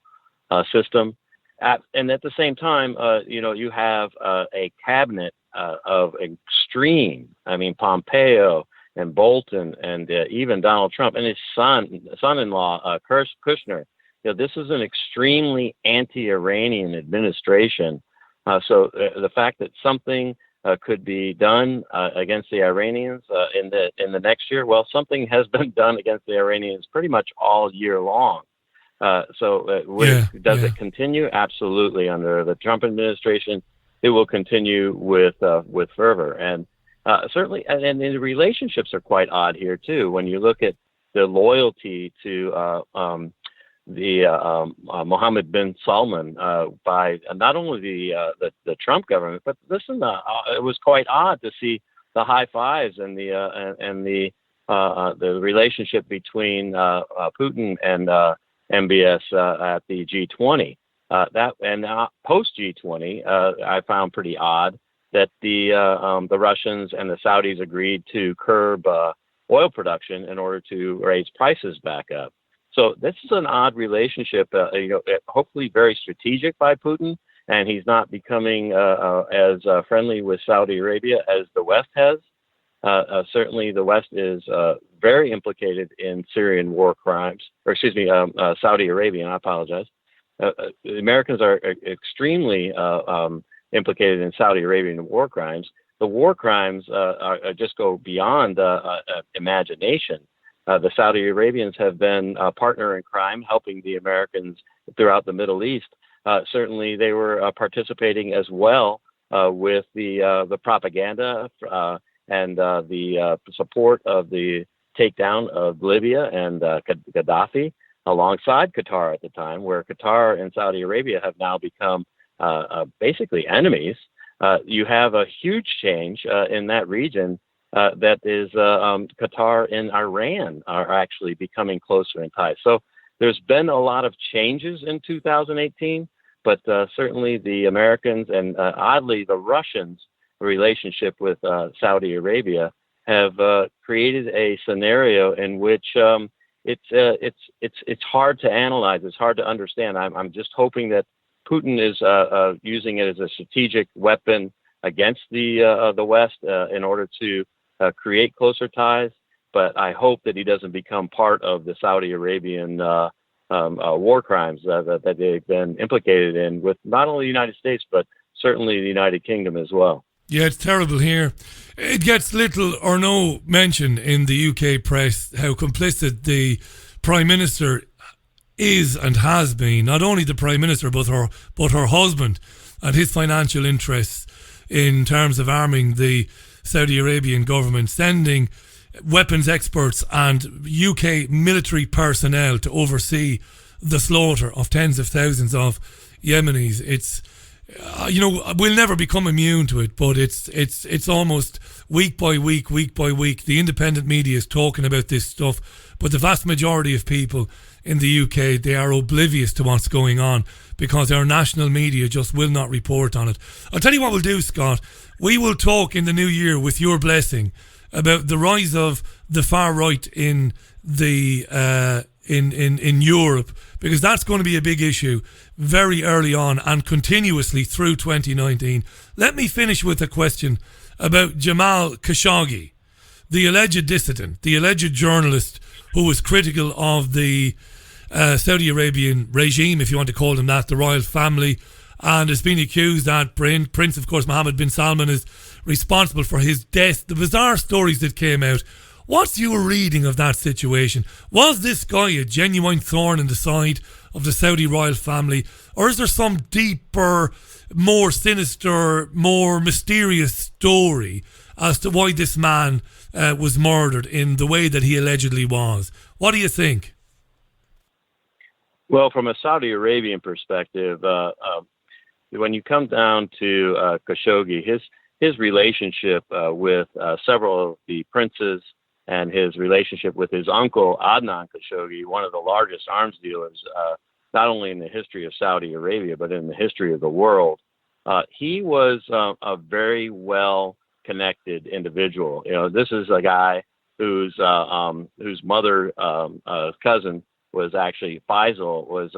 system. And at the same time, you have a cabinet of extreme. I mean, Pompeo and Bolton and even Donald Trump and his son-in-law, Kushner. This is an extremely anti-Iranian administration. So the fact that something could be done against the Iranians in the next year, well, something has been done against the Iranians pretty much all year long. Does it continue? Absolutely. Under the Trump administration, it will continue with fervor. And certainly, and the relationships are quite odd here too. When you look at the loyalty to Mohammed bin Salman by not only the Trump government, but listen, it was quite odd to see the high fives and the relationship between Putin and MBS at the G20. Post G20, I found pretty odd that the Russians and the Saudis agreed to curb oil production in order to raise prices back up. So this is an odd relationship, hopefully very strategic by Putin, and he's not becoming as friendly with Saudi Arabia as the West has. Certainly the West is very implicated in Syrian war crimes, Saudi Arabian, I apologize. The Americans are extremely implicated in Saudi Arabian war crimes. The war crimes just go beyond imagination. The Saudi Arabians have been a partner in crime, helping the Americans throughout the Middle East. Certainly, they were participating as well with the propaganda and the support of the takedown of Libya and Gaddafi, alongside Qatar at the time, where Qatar and Saudi Arabia have now become basically enemies. You have a huge change in that region. That is Qatar and Iran are actually becoming closer in ties. So there's been a lot of changes in 2018, but certainly the Americans and oddly the Russians' relationship with Saudi Arabia have created a scenario in which it's hard to analyze. It's hard to understand. I'm just hoping that Putin is using it as a strategic weapon against the West in order to create closer ties, but I hope that he doesn't become part of the Saudi Arabian war crimes that they've been implicated in with not only the United States, but certainly the United Kingdom as well. Yeah, it's terrible here. It gets little or no mention in the UK press how complicit the Prime Minister is and has been. Not only the Prime Minister, but her husband and his financial interests in terms of arming the Saudi Arabian government, sending weapons experts and UK military personnel to oversee the slaughter of tens of thousands of Yemenis. It's we'll never become immune to it, but it's almost week by week. The independent media is talking about this stuff, but the vast majority of people in the UK, they are oblivious to what's going on because our national media just will not report on it. I'll tell you what we'll do, Scott. We will talk in the new year, with your blessing, about the rise of the far right in the in Europe, because that's going to be a big issue very early on and continuously through 2019. Let me finish with a question about Jamal Khashoggi, the alleged dissident, the alleged journalist who was critical of the Saudi Arabian regime, if you want to call them that, the royal family, and has been accused that Prince, of course, Mohammed bin Salman is responsible for his death. The bizarre stories that came out. What's your reading of that situation? Was this guy a genuine thorn in the side of the Saudi royal family, or is there some deeper, more sinister, more mysterious story as to why this man was murdered in the way that he allegedly was? What do you think? Well, from a Saudi Arabian perspective, when you come down to Khashoggi, his relationship with several of the princes and his relationship with his uncle, Adnan Khashoggi, one of the largest arms dealers, not only in the history of Saudi Arabia, but in the history of the world. He was a very well-connected individual. This is a guy whose mother, cousin, was actually Faisal, was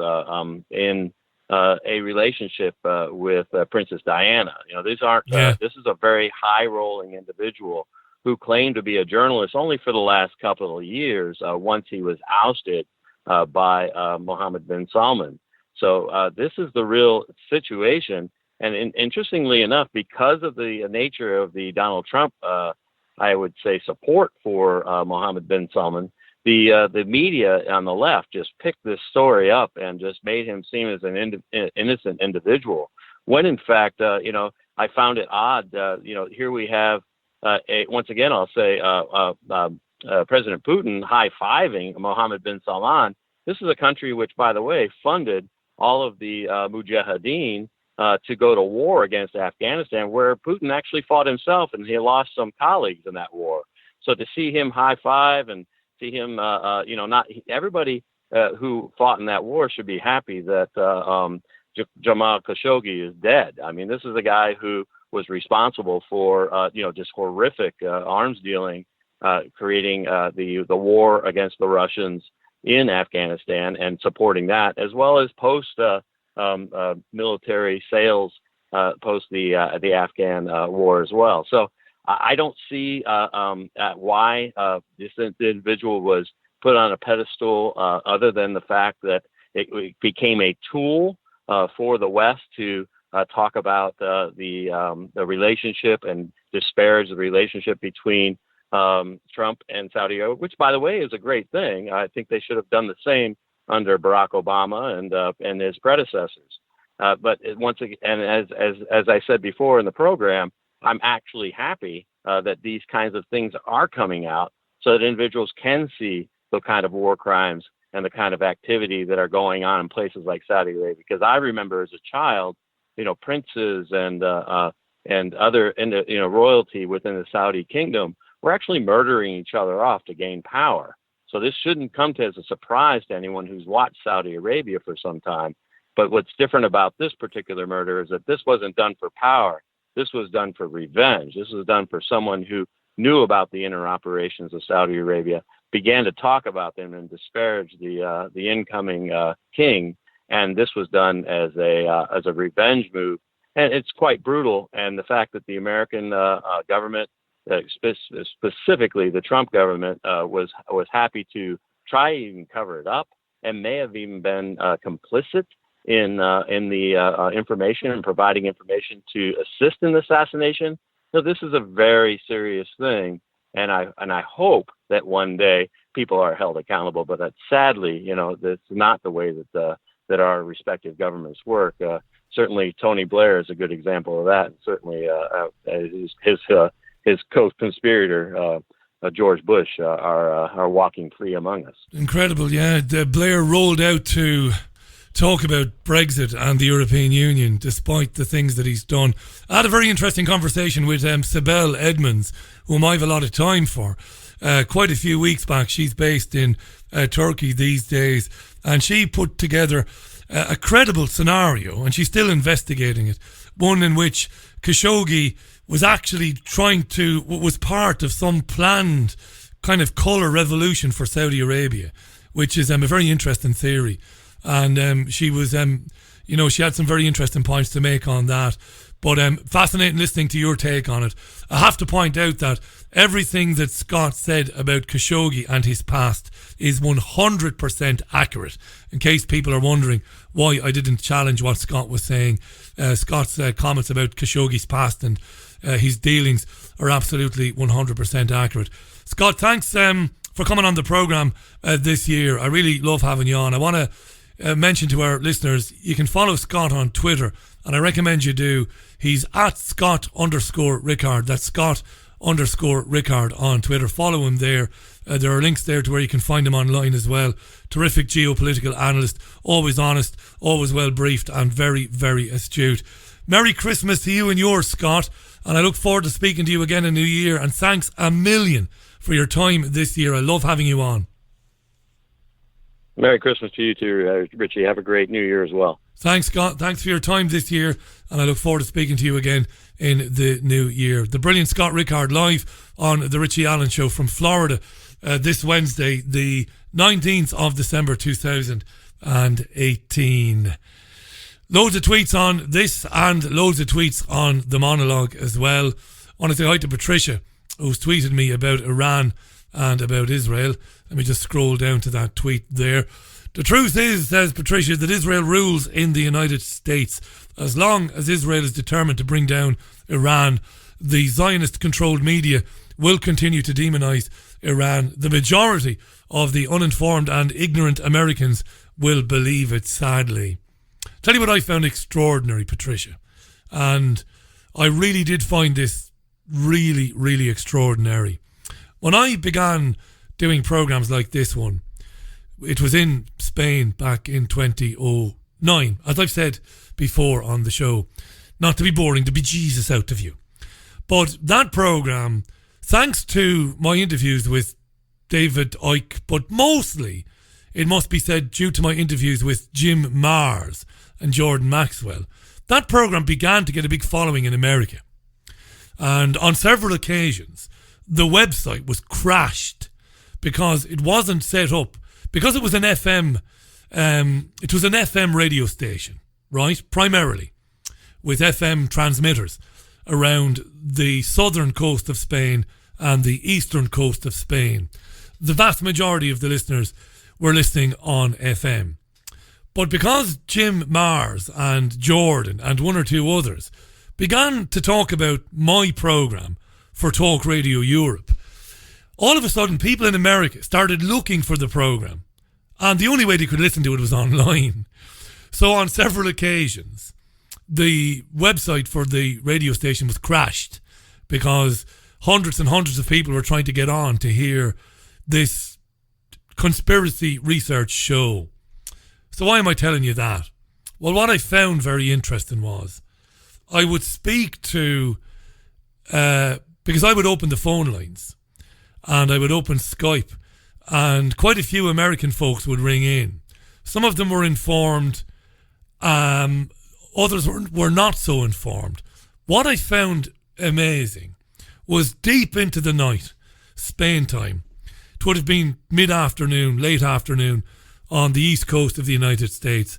in a relationship with Princess Diana. These aren't. This is a very high-rolling individual who claimed to be a journalist only for the last couple of years. Once he was ousted by Mohammed bin Salman. So this is the real situation. And interestingly enough, because of the nature of the Donald Trump, I would say, support for Mohammed bin Salman, the media on the left just picked this story up and just made him seem as an innocent individual. When in fact, I found it odd. Here we have once again, I'll say President Putin high-fiving Mohammed bin Salman This is a country which, by the way, funded all of the mujahideen to go to war against Afghanistan, where Putin actually fought himself, and he lost some colleagues in that war. So to see him high five and see him, not everybody who fought in that war should be happy that Jamal Khashoggi is dead. I mean, this is a guy who was responsible for, just horrific arms dealing, creating the war against the Russians in Afghanistan and supporting that, as well as post military sales post the Afghan war as well. So I don't see why this individual was put on a pedestal, other than the fact that it became a tool for the West to talk about the relationship and disparage the relationship between Trump and Saudi Arabia, which, by the way, is a great thing. I think they should have done the same under Barack Obama and his predecessors. But once again, and as I said before in the program, I'm actually happy that these kinds of things are coming out so that individuals can see the kind of war crimes and the kind of activity that are going on in places like Saudi Arabia. Because I remember as a child, princes and other royalty within the Saudi kingdom were actually murdering each other off to gain power. So this shouldn't come as a surprise to anyone who's watched Saudi Arabia for some time. But what's different about this particular murder is that this wasn't done for power. This was done for revenge. This was done for someone who knew about the inner operations of Saudi Arabia, began to talk about them and disparage the incoming king. And this was done as a revenge move. And it's quite brutal. And the fact that the American government, specifically the Trump government, was happy to try to even cover it up and may have even been complicit in the information and providing information to assist in the assassination. So this is a very serious thing, and I hope that one day people are held accountable. But that sadly, that's not the way that our respective governments work. Certainly, Tony Blair is a good example of that, and certainly his co-conspirator, George Bush, are walking free among us. Incredible, yeah. Blair rolled out to talk about Brexit and the European Union, despite the things that he's done. I had a very interesting conversation with Sibel Edmonds, whom I have a lot of time for, quite a few weeks back. She's based in Turkey these days, and she put together a credible scenario, and she's still investigating it, one in which Khashoggi was actually was part of some planned kind of colour revolution for Saudi Arabia, which is a very interesting theory. And she was, she had some very interesting points to make on that. But fascinating listening to your take on it. I have to point out that everything that Scott said about Khashoggi and his past is 100% accurate. In case people are wondering why I didn't challenge what Scott was saying, Scott's comments about Khashoggi's past and his dealings are absolutely 100% accurate. Scott, thanks for coming on the programme this year. I really love having you on. I want to mention to our listeners, you can follow Scott on Twitter, and I recommend you do. He's at Scott_Rickard. That's Scott_Rickard on Twitter. Follow him there. There are links there to where you can find him online as well. Terrific geopolitical analyst, always honest, always well briefed, and very, very astute. Merry Christmas to you and yours, Scott, and I look forward to speaking to you again in the new year, and thanks a million for your time this year. I love having you on. Merry Christmas to you too, Richie. Have a great New Year as well. Thanks, Scott. Thanks for your time this year, and I look forward to speaking to you again in the new year. The brilliant Scott Rickard live on the Richie Allen Show from Florida this Wednesday, the 19th of December 2018. Loads of tweets on this and loads of tweets on the monologue as well. I want to say hi to Patricia, who's tweeted me about Iran and about Israel. Let me just scroll down to that tweet there. The truth is, says Patricia, that Israel rules in the United States. As long as Israel is determined to bring down Iran, the Zionist-controlled media will continue to demonize Iran. The majority of the uninformed and ignorant Americans will believe it, sadly. Tell you what I found extraordinary, Patricia. And I really did find this really, really extraordinary. When I began doing programs like this one, It was in Spain back in 2009. As I've said before on the show, not to be boring, to be Jesus out of you. But that programme, thanks to my interviews with David Icke, but mostly, it must be said, due to my interviews with Jim Marrs and Jordan Maxwell, that programme began to get a big following in America. And on several occasions, the website was crashed because it wasn't set up, because it was an FM, it was an FM radio station, right? Primarily, with FM transmitters around the southern coast of Spain and the eastern coast of Spain. The vast majority of the listeners were listening on FM. But because Jim Marrs and Jordan and one or two others began to talk about my programme for Talk Radio Europe, all of a sudden people in America started looking for the programme, and the only way they could listen to it was online. So on several occasions, the website for the radio station was crashed because hundreds and hundreds of people were trying to get on to hear this conspiracy research show. So why am I telling you that? Well, what I found very interesting was I would speak to, because I would open the phone lines and I would open Skype, and quite a few American folks would ring in. Some of them were informed, others were not so informed. What I found amazing was deep into the night, Spain time. It would have been mid-afternoon, late afternoon on the east coast of the United States.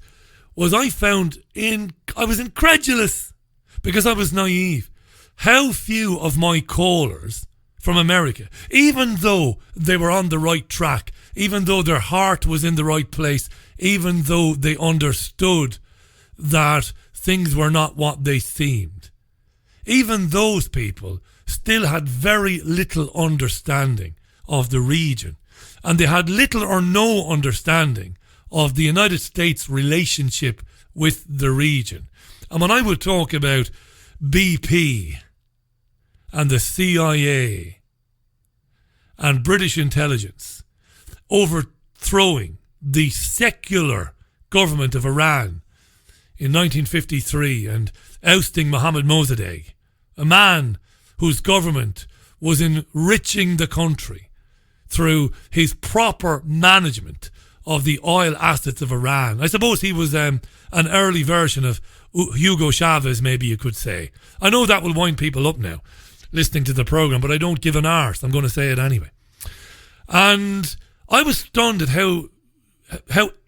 I was incredulous because I was naive. How few of my callers from America, even though they were on the right track, even though their heart was in the right place, even though they understood that things were not what they seemed, even those people still had very little understanding of the region, and they had little or no understanding of the United States' relationship with the region. And when I would talk about BP and the CIA and British intelligence overthrowing the secular government of Iran in 1953 and ousting Mohammad Mosaddegh, a man whose government was enriching the country through his proper management of the oil assets of Iran. I suppose he was an early version of Hugo Chavez, maybe you could say. I know that will wind people up now, listening to the programme, but I don't give an arse. I'm going to say it anyway. And I was stunned at how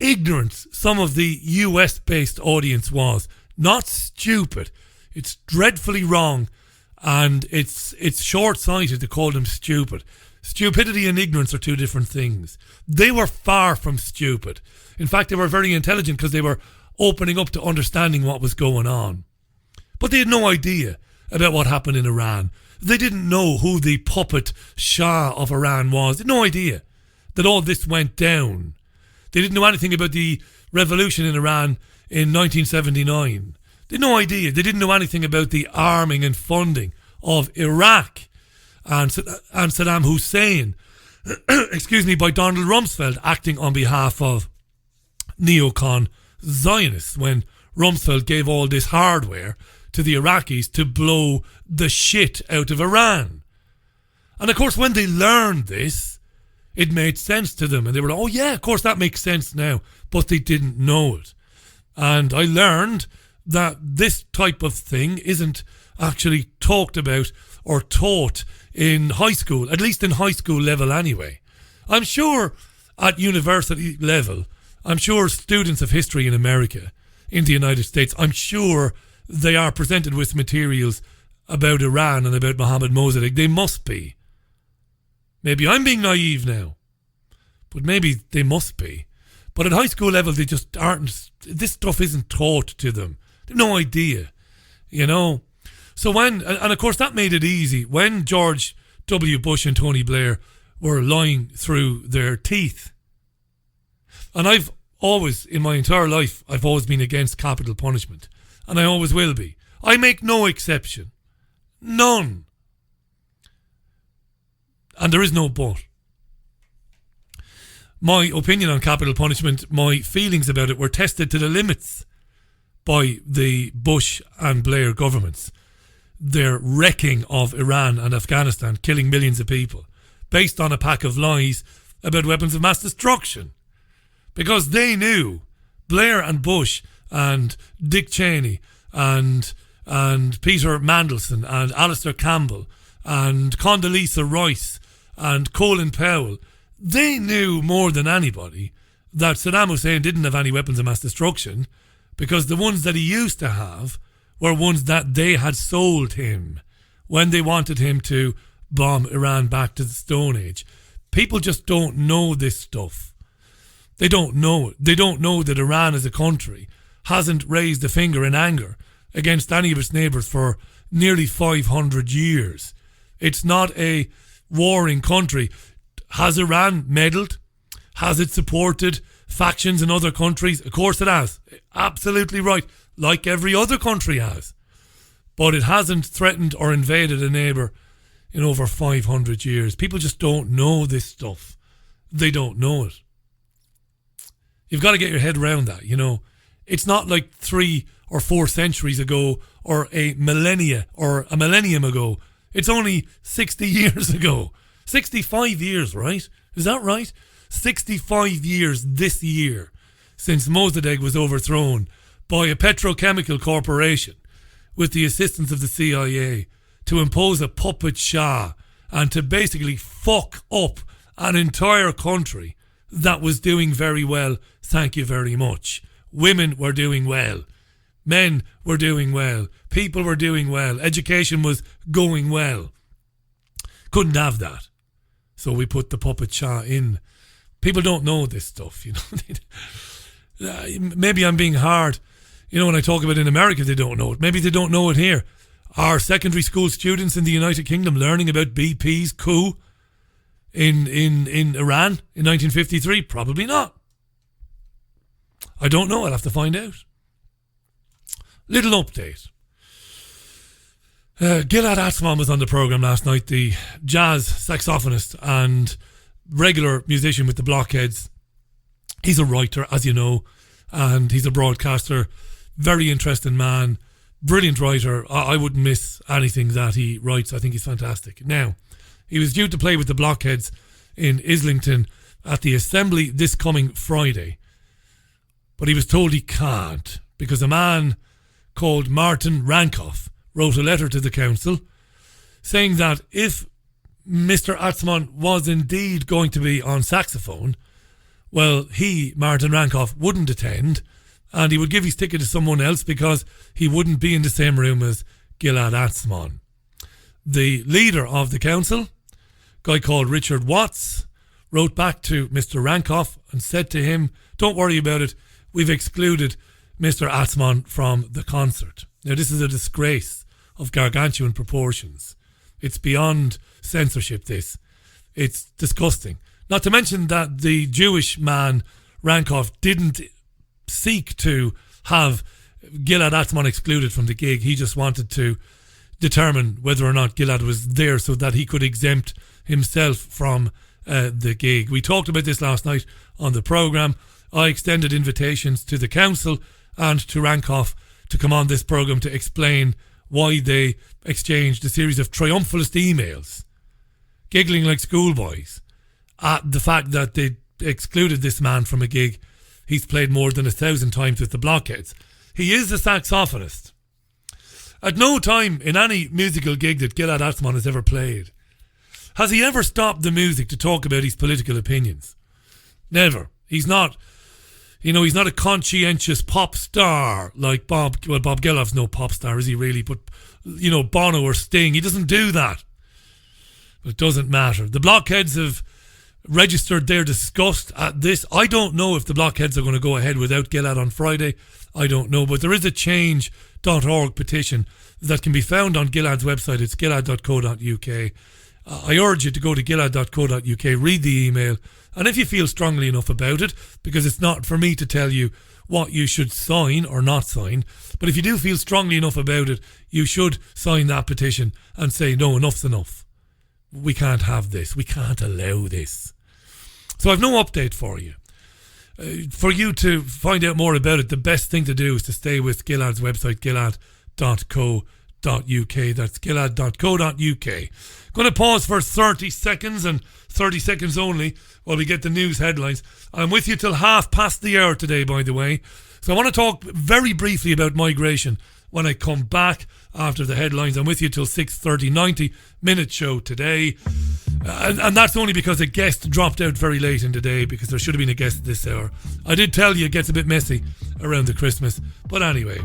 ignorant some of the US-based audience was. Not stupid. It's dreadfully wrong, and it's short-sighted to call them stupid. Stupidity and ignorance are two different things. They were far from stupid. In fact, they were very intelligent because they were opening up to understanding what was going on. But they had no idea about what happened in Iran. They didn't know who the puppet Shah of Iran was. They had no idea that all this went down. They didn't know anything about the revolution in Iran in 1979. They had no idea. They didn't know anything about the arming and funding of Iraq and Saddam Hussein, by Donald Rumsfeld acting on behalf of neocon Zionists when Rumsfeld gave all this hardware to the Iraqis to blow the shit out of Iran. And of course, when they learned this, it made sense to them. And they were like, oh yeah, of course that makes sense now. But they didn't know it. And I learned that this type of thing isn't actually talked about or taught in high school, at least in high school level anyway. I'm sure at university level, I'm sure students of history in America, in the United States, I'm sure they are presented with materials about Iran and about Mohammad Mosaddegh. They must be. Maybe I'm being naive now, but maybe they must be. But at high school level, they just aren't, this stuff isn't taught to them. They have no idea, you know. So when, and of course that made it easy, when George W. Bush and Tony Blair were lying through their teeth. And I've always, in my entire life, I've always been against capital punishment. And I always will be. I make no exception. None. And there is no but. my opinion on capital punishment, my feelings about it were tested to the limits by the Bush and Blair governments. Their wrecking of Iran and Afghanistan, killing millions of people, based on a pack of lies about weapons of mass destruction. Because they knew, Blair and Bush and Dick Cheney and Peter Mandelson and Alistair Campbell and Condoleezza Rice and Colin Powell, they knew more than anybody that Saddam Hussein didn't have any weapons of mass destruction, because the ones that he used to have were ones that they had sold him when they wanted him to bomb Iran back to the Stone Age. People just don't know this stuff. They don't know it. They don't know that Iran as a country hasn't raised a finger in anger against any of its neighbours for nearly 500 years. It's not a warring country. Has Iran meddled? Has it supported factions in other countries? Of course it has. Absolutely right. Like every other country has. But it hasn't threatened or invaded a neighbour in over 500 years. People just don't know this stuff. They don't know it. You've got to get your head around that, you know. It's not like 3 or 4 centuries ago or a millennium ago. It's only 60 years ago. 65 years, right? Is that right? 65 years this year since Mosaddegh was overthrown by a petrochemical corporation with the assistance of the CIA to impose a puppet Shah and to basically fuck up an entire country that was doing very well. Thank you very much. Women were doing well. Men were doing well. People were doing well. Education was going well. Couldn't have that. So we put the puppet Shah in. People don't know this stuff, you know. Maybe I'm being hard. You know, when I talk about in America, they don't know it. Maybe they don't know it here. Are secondary school students in the United Kingdom learning about BP's coup in Iran in 1953? Probably not. I don't know. I'll have to find out. Little update. Gilad Atzmon was on the programme last night, the jazz saxophonist and regular musician with the Blockheads. He's a writer, as you know, and he's a broadcaster. Very interesting man. Brilliant writer. I wouldn't miss anything that he writes. I think he's fantastic. Now, he was due to play with the Blockheads in Islington at the Assembly this coming Friday, but he was told he can't because a man called Martin Rankoff wrote a letter to the council saying that if Mr. Atzmon was indeed going to be on saxophone, well, he, Martin Rankoff, wouldn't attend, and he would give his ticket to someone else because he wouldn't be in the same room as Gilad Atzmon. The leader of the council, a guy called Richard Watts, wrote back to Mr. Rankoff and said to him, don't worry about it, we've excluded Mr. Atzmon from the concert. Now, this is a disgrace of gargantuan proportions. It's beyond censorship, this. It's disgusting. Not to mention that the Jewish man, Rankoff, didn't seek to have Gilad Atzmon excluded from the gig. He just wanted to determine whether or not Gilad was there so that he could exempt himself from the gig. We talked about this last night on the programme. I extended invitations to the council and to Rankoff to come on this programme to explain why they exchanged a series of triumphalist emails, giggling like schoolboys, at the fact that they excluded this man from a gig he's played more than 1,000 times with the Blockheads. He is a saxophonist. At no time in any musical gig that Gilad Atzmon has ever played has he ever stopped the music to talk about his political opinions. Never. He's not, he's not a conscientious pop star like Bob Geloff's no pop star, is he really? But, Bono or Sting, he doesn't do that. But it doesn't matter. The Blockheads have registered their disgust at this. I don't know if the Blockheads are going to go ahead without Gilad on Friday. I don't know. But there is a change.org petition that can be found on Gilad's website. It's gilad.co.uk. I urge you to go to gilad.co.uk, read the email, and if you feel strongly enough about it, because it's not for me to tell you what you should sign or not sign, but if you do feel strongly enough about it, you should sign that petition and say, no, enough's enough. We can't have this. We can't allow this. So I've no update for you. For you to find out more about it, the best thing to do is to stay with Gilad's website, gilad.co.uk. That's gilad.co.uk. Going to pause for 30 seconds and 30 seconds only while we get the news headlines. I'm with you till hour today, by the way. So I want to talk very briefly about migration when I come back after the headlines. I'm with you till 6:30, 90-minute show today. And that's only because a guest dropped out very late in the day, because there should have been a guest at this hour. I did tell you it gets a bit messy around the Christmas. But anyway,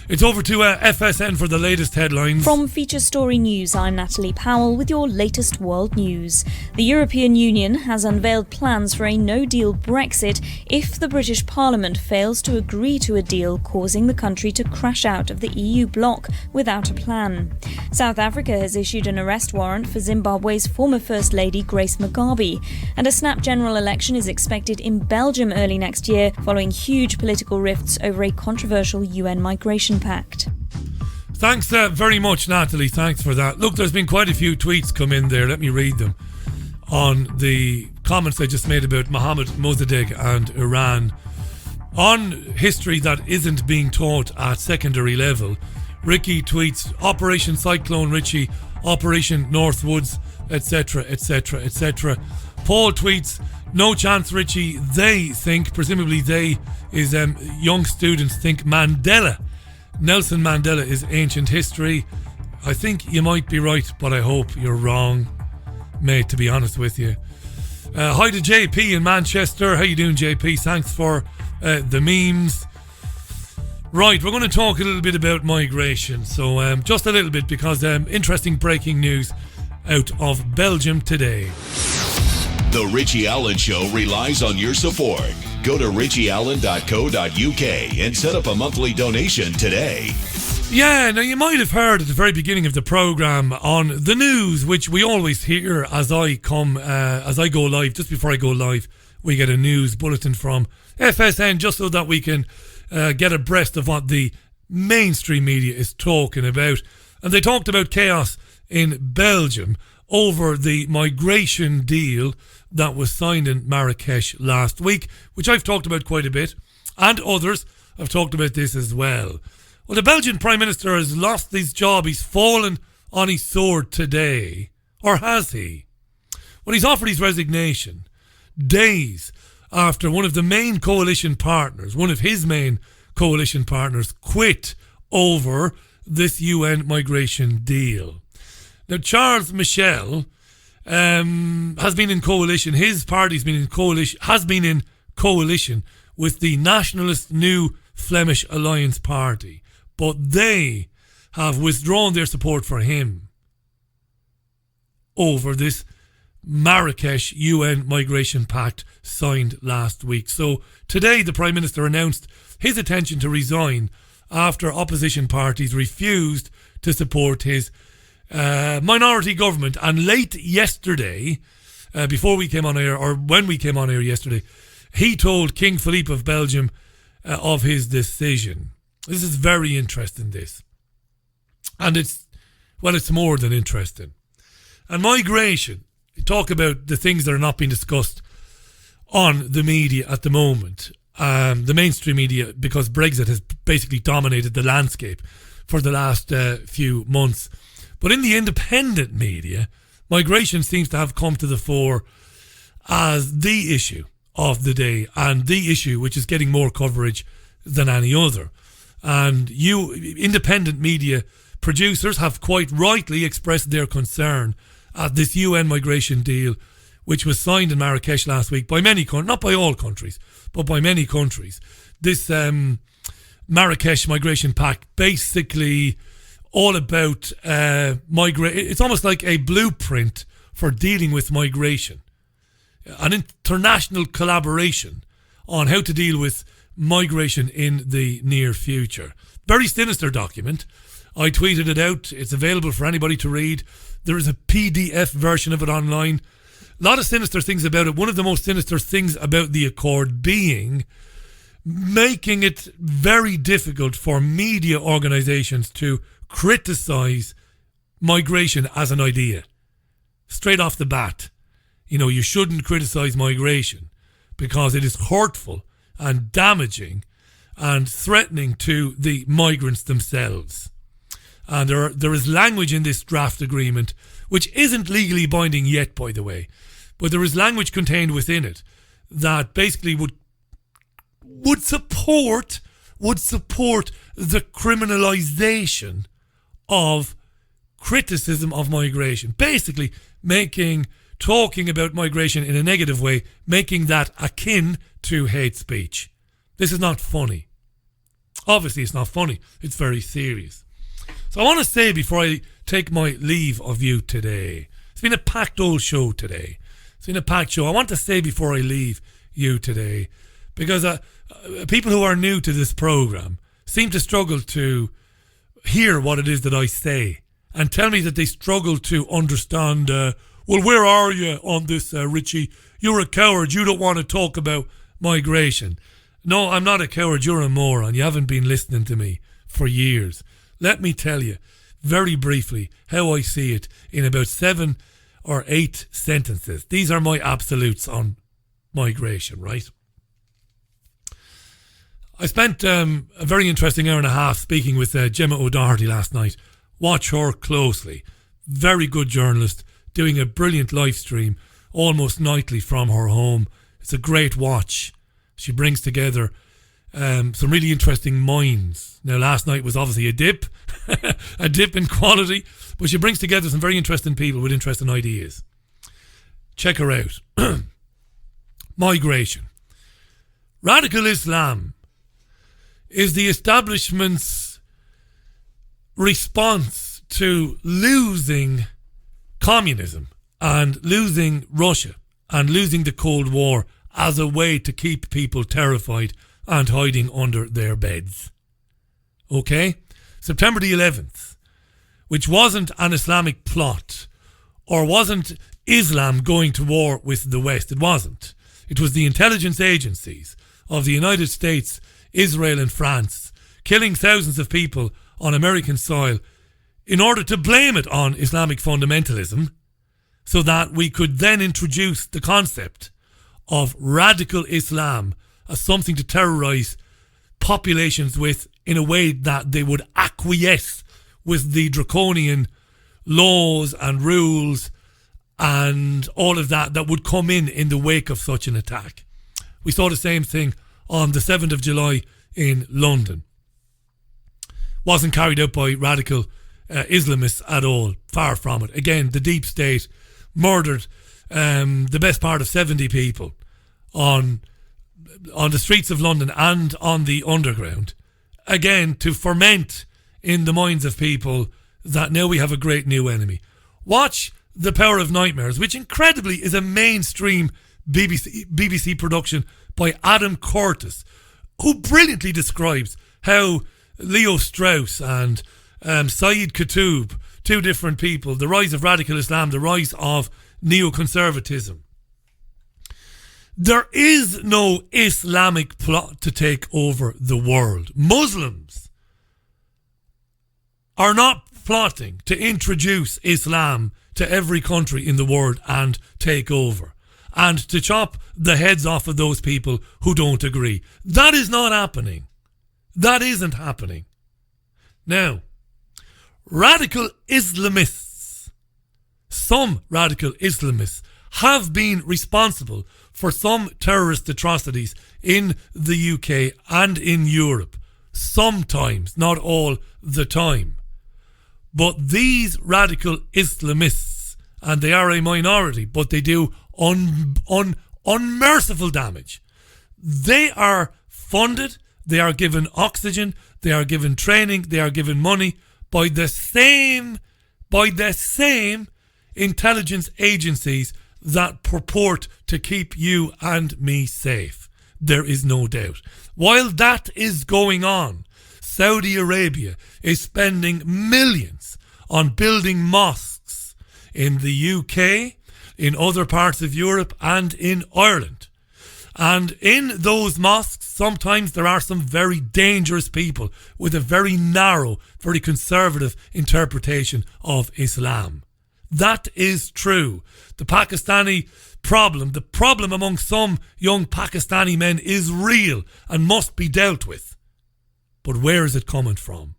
it's over to FSN for the latest headlines. From Feature Story News, I'm Natalie Powell with your latest world news. The European Union has unveiled plans for a no-deal Brexit if the British Parliament fails to agree to a deal, causing the country to crash out of the EU bloc without a plan. South Africa has issued an arrest warrant for Zimbabwe's former First Lady Grace Mugabe, and a snap general election is expected in Belgium early next year, following huge political rifts over a controversial UN migration pact. Thanks very much, Natalie. Thanks for that. Look, there's been quite a few tweets come in there. Let me read them. On the comments I just made about Mohammad Mosaddegh and Iran. On history that isn't being taught at secondary level, Ricky tweets, Operation Cyclone Richie, Operation Northwoods, etc., etc., etc. Paul tweets, no chance, Richie. They think, presumably they is young students think Mandela. Nelson Mandela is ancient history. I think you might be right, but I hope you're wrong, mate, to be honest with you. Hi to JP in Manchester. How you doing, JP? Thanks for the memes. Right, we're going to talk a little bit about migration. So just a little bit, because interesting breaking news out of Belgium today. The Richie Allen Show relies on your support. Go to richieallen.co.uk and set up a monthly donation today. Yeah, now you might have heard at the very beginning of the programme on the news, which we always hear as I go live. Just before I go live, we get a news bulletin from FSN, just so that we can get abreast of what the mainstream media is talking about. And they talked about chaos in Belgium over the migration deal that was signed in Marrakesh last week, which I've talked about quite a bit, and others have talked about this as well. Well, the Belgian Prime Minister has lost his job. He's fallen on his sword today. Or has he? Well, he's offered his resignation days after one of his main coalition partners, quit over this UN migration deal. Now, Charles Michel has been in coalition. His party's been in coalition, has been in coalition with the Nationalist New Flemish Alliance Party, but they have withdrawn their support for him over this Marrakesh UN Migration Pact signed last week. So today the Prime Minister announced his intention to resign after opposition parties refused to support his minority government. And late yesterday, before we came on air, or when we came on air yesterday, he told King Philippe of Belgium of his decision. This is very interesting, this. And it's more than interesting. And migration, talk about the things that are not being discussed on the media at the moment. The mainstream media, because Brexit has basically dominated the landscape for the last few months. But in the independent media, migration seems to have come to the fore as the issue of the day, and the issue which is getting more coverage than any other. And you, independent media producers, have quite rightly expressed their concern at this UN migration deal, which was signed in Marrakesh last week by many countries, not by all countries, but by many countries. This Marrakesh Migration Pact, basically all about it's almost like a blueprint for dealing with migration, an international collaboration on how to deal with migration in the near future. Very sinister document. I tweeted it out. It's available for anybody to read. There is a PDF version of it online. A lot of sinister things about it. One of the most sinister things about the Accord being making it very difficult for media organisations to criticise migration as an idea. Straight off the bat. You shouldn't criticise migration because it is hurtful and damaging and threatening to the migrants themselves. And there is language in this draft agreement, which isn't legally binding yet, by the way, but there is language contained within it that basically would support the criminalisation of criticism of migration. Basically, talking about migration in a negative way, making that akin to hate speech. This is not funny. Obviously, it's not funny. It's very serious. So I want to say before I take my leave of you today, it's been a packed old show today. It's been a packed show. I want to say before I leave you today, because people who are new to this programme seem to struggle to hear what it is that I say and tell me that they struggle to understand, well, where are you on this, Richie? You're a coward. You don't want to talk about migration. No, I'm not a coward. You're a moron. You haven't been listening to me for years. Let me tell you very briefly how I see it in about 7 or 8 sentences. These are my absolutes on migration, right? I spent a very interesting hour and a half speaking with Gemma O'Doherty last night. Watch her closely. Very good journalist, doing a brilliant live stream almost nightly from her home. It's a great watch. She brings together some really interesting minds. Now, last night was obviously a dip, a dip in quality, but she brings together some very interesting people with interesting ideas. Check her out. Migration. Radical Islam is the establishment's response to losing communism and losing Russia and losing the Cold War as a way to keep people terrified and hiding under their beds. Okay? September the 11th, which wasn't an Islamic plot or wasn't Islam going to war with the West. It wasn't. It was the intelligence agencies of the United States, Israel and France killing thousands of people on American soil in order to blame it on Islamic fundamentalism so that we could then introduce the concept of radical Islam as something to terrorise populations with in a way that they would acquiesce with the draconian laws and rules and all of that would come in the wake of such an attack. We saw the same thing on the 7th of July in London. Wasn't carried out by radical Islamists at all. Far from it. Again, the deep state murdered the best part of 70 people on the streets of London and on the underground. Again, to ferment in the minds of people that now we have a great new enemy. Watch The Power of Nightmares, which incredibly is a mainstream BBC production by Adam Curtis, who brilliantly describes how Leo Strauss and Saeed Katoub, two different people, the rise of radical Islam, the rise of neoconservatism. There is no Islamic plot to take over the world. Muslims are not plotting to introduce Islam to every country in the world and take over and to chop the heads off of those people who don't agree. That is not happening. That isn't happening. Now, radical Islamists, some radical Islamists have been responsible for some terrorist atrocities in the UK and in Europe. Sometimes, not all the time. But these radical Islamists, and they are a minority, but they do unmerciful damage. They are funded, they are given oxygen, they are given training, they are given money by the same intelligence agencies that purport to keep you and me safe. There is no doubt. While that is going on, Saudi Arabia is spending millions on building mosques in the UK, in other parts of Europe and in Ireland. And in those mosques, sometimes there are some very dangerous people with a very narrow, very conservative interpretation of Islam. That is true. The Pakistani problem, the problem among some young Pakistani men is real and must be dealt with. But where is it coming from?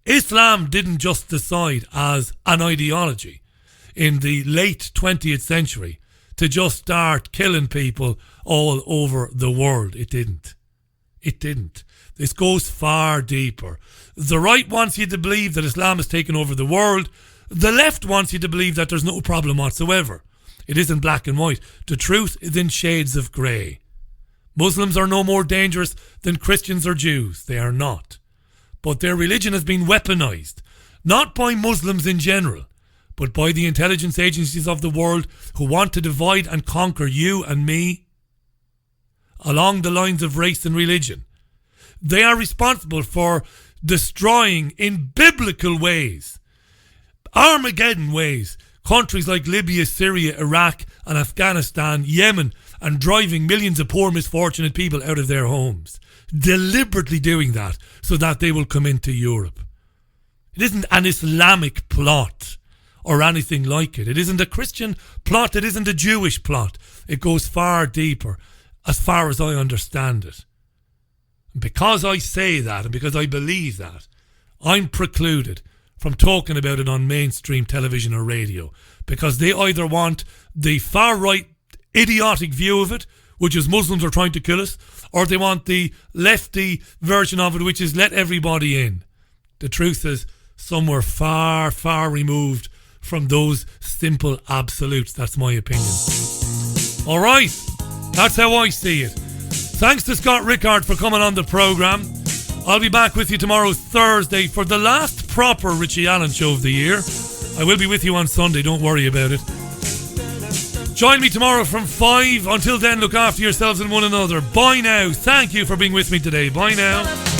Islam didn't just decide as an ideology in the late 20th century to just start killing people all over the world. It didn't. It didn't. This goes far deeper. The right wants you to believe that Islam has taken over the world. The left wants you to believe that there's no problem whatsoever. It isn't black and white. The truth is in shades of grey. Muslims are no more dangerous than Christians or Jews. They are not. But their religion has been weaponised, not by Muslims in general, but by the intelligence agencies of the world who want to divide and conquer you and me along the lines of race and religion. They are responsible for destroying in biblical ways, Armageddon ways, countries like Libya, Syria, Iraq and Afghanistan, Yemen, and driving millions of poor misfortunate people out of their homes. Deliberately doing that so that they will come into Europe. It isn't an Islamic plot or anything like it. It isn't a Christian plot. It isn't a Jewish plot. It goes far deeper, as far as I understand it. And because I say that and because I believe that, I'm precluded from talking about it on mainstream television or radio, because they either want the far-right idiotic view of it, which is Muslims are trying to kill us, or they want the lefty version of it, which is let everybody in. The truth is somewhere far, far removed from those simple absolutes. That's my opinion. All right, that's how I see it. Thanks to Scott Rickard for coming on the programme. I'll be back with you tomorrow, Thursday, for the last proper Richie Allen Show of the year. I will be with you on Sunday, don't worry about it. Join me tomorrow from 5. Until then, look after yourselves and one another. Bye now. Thank you for being with me today. Bye now.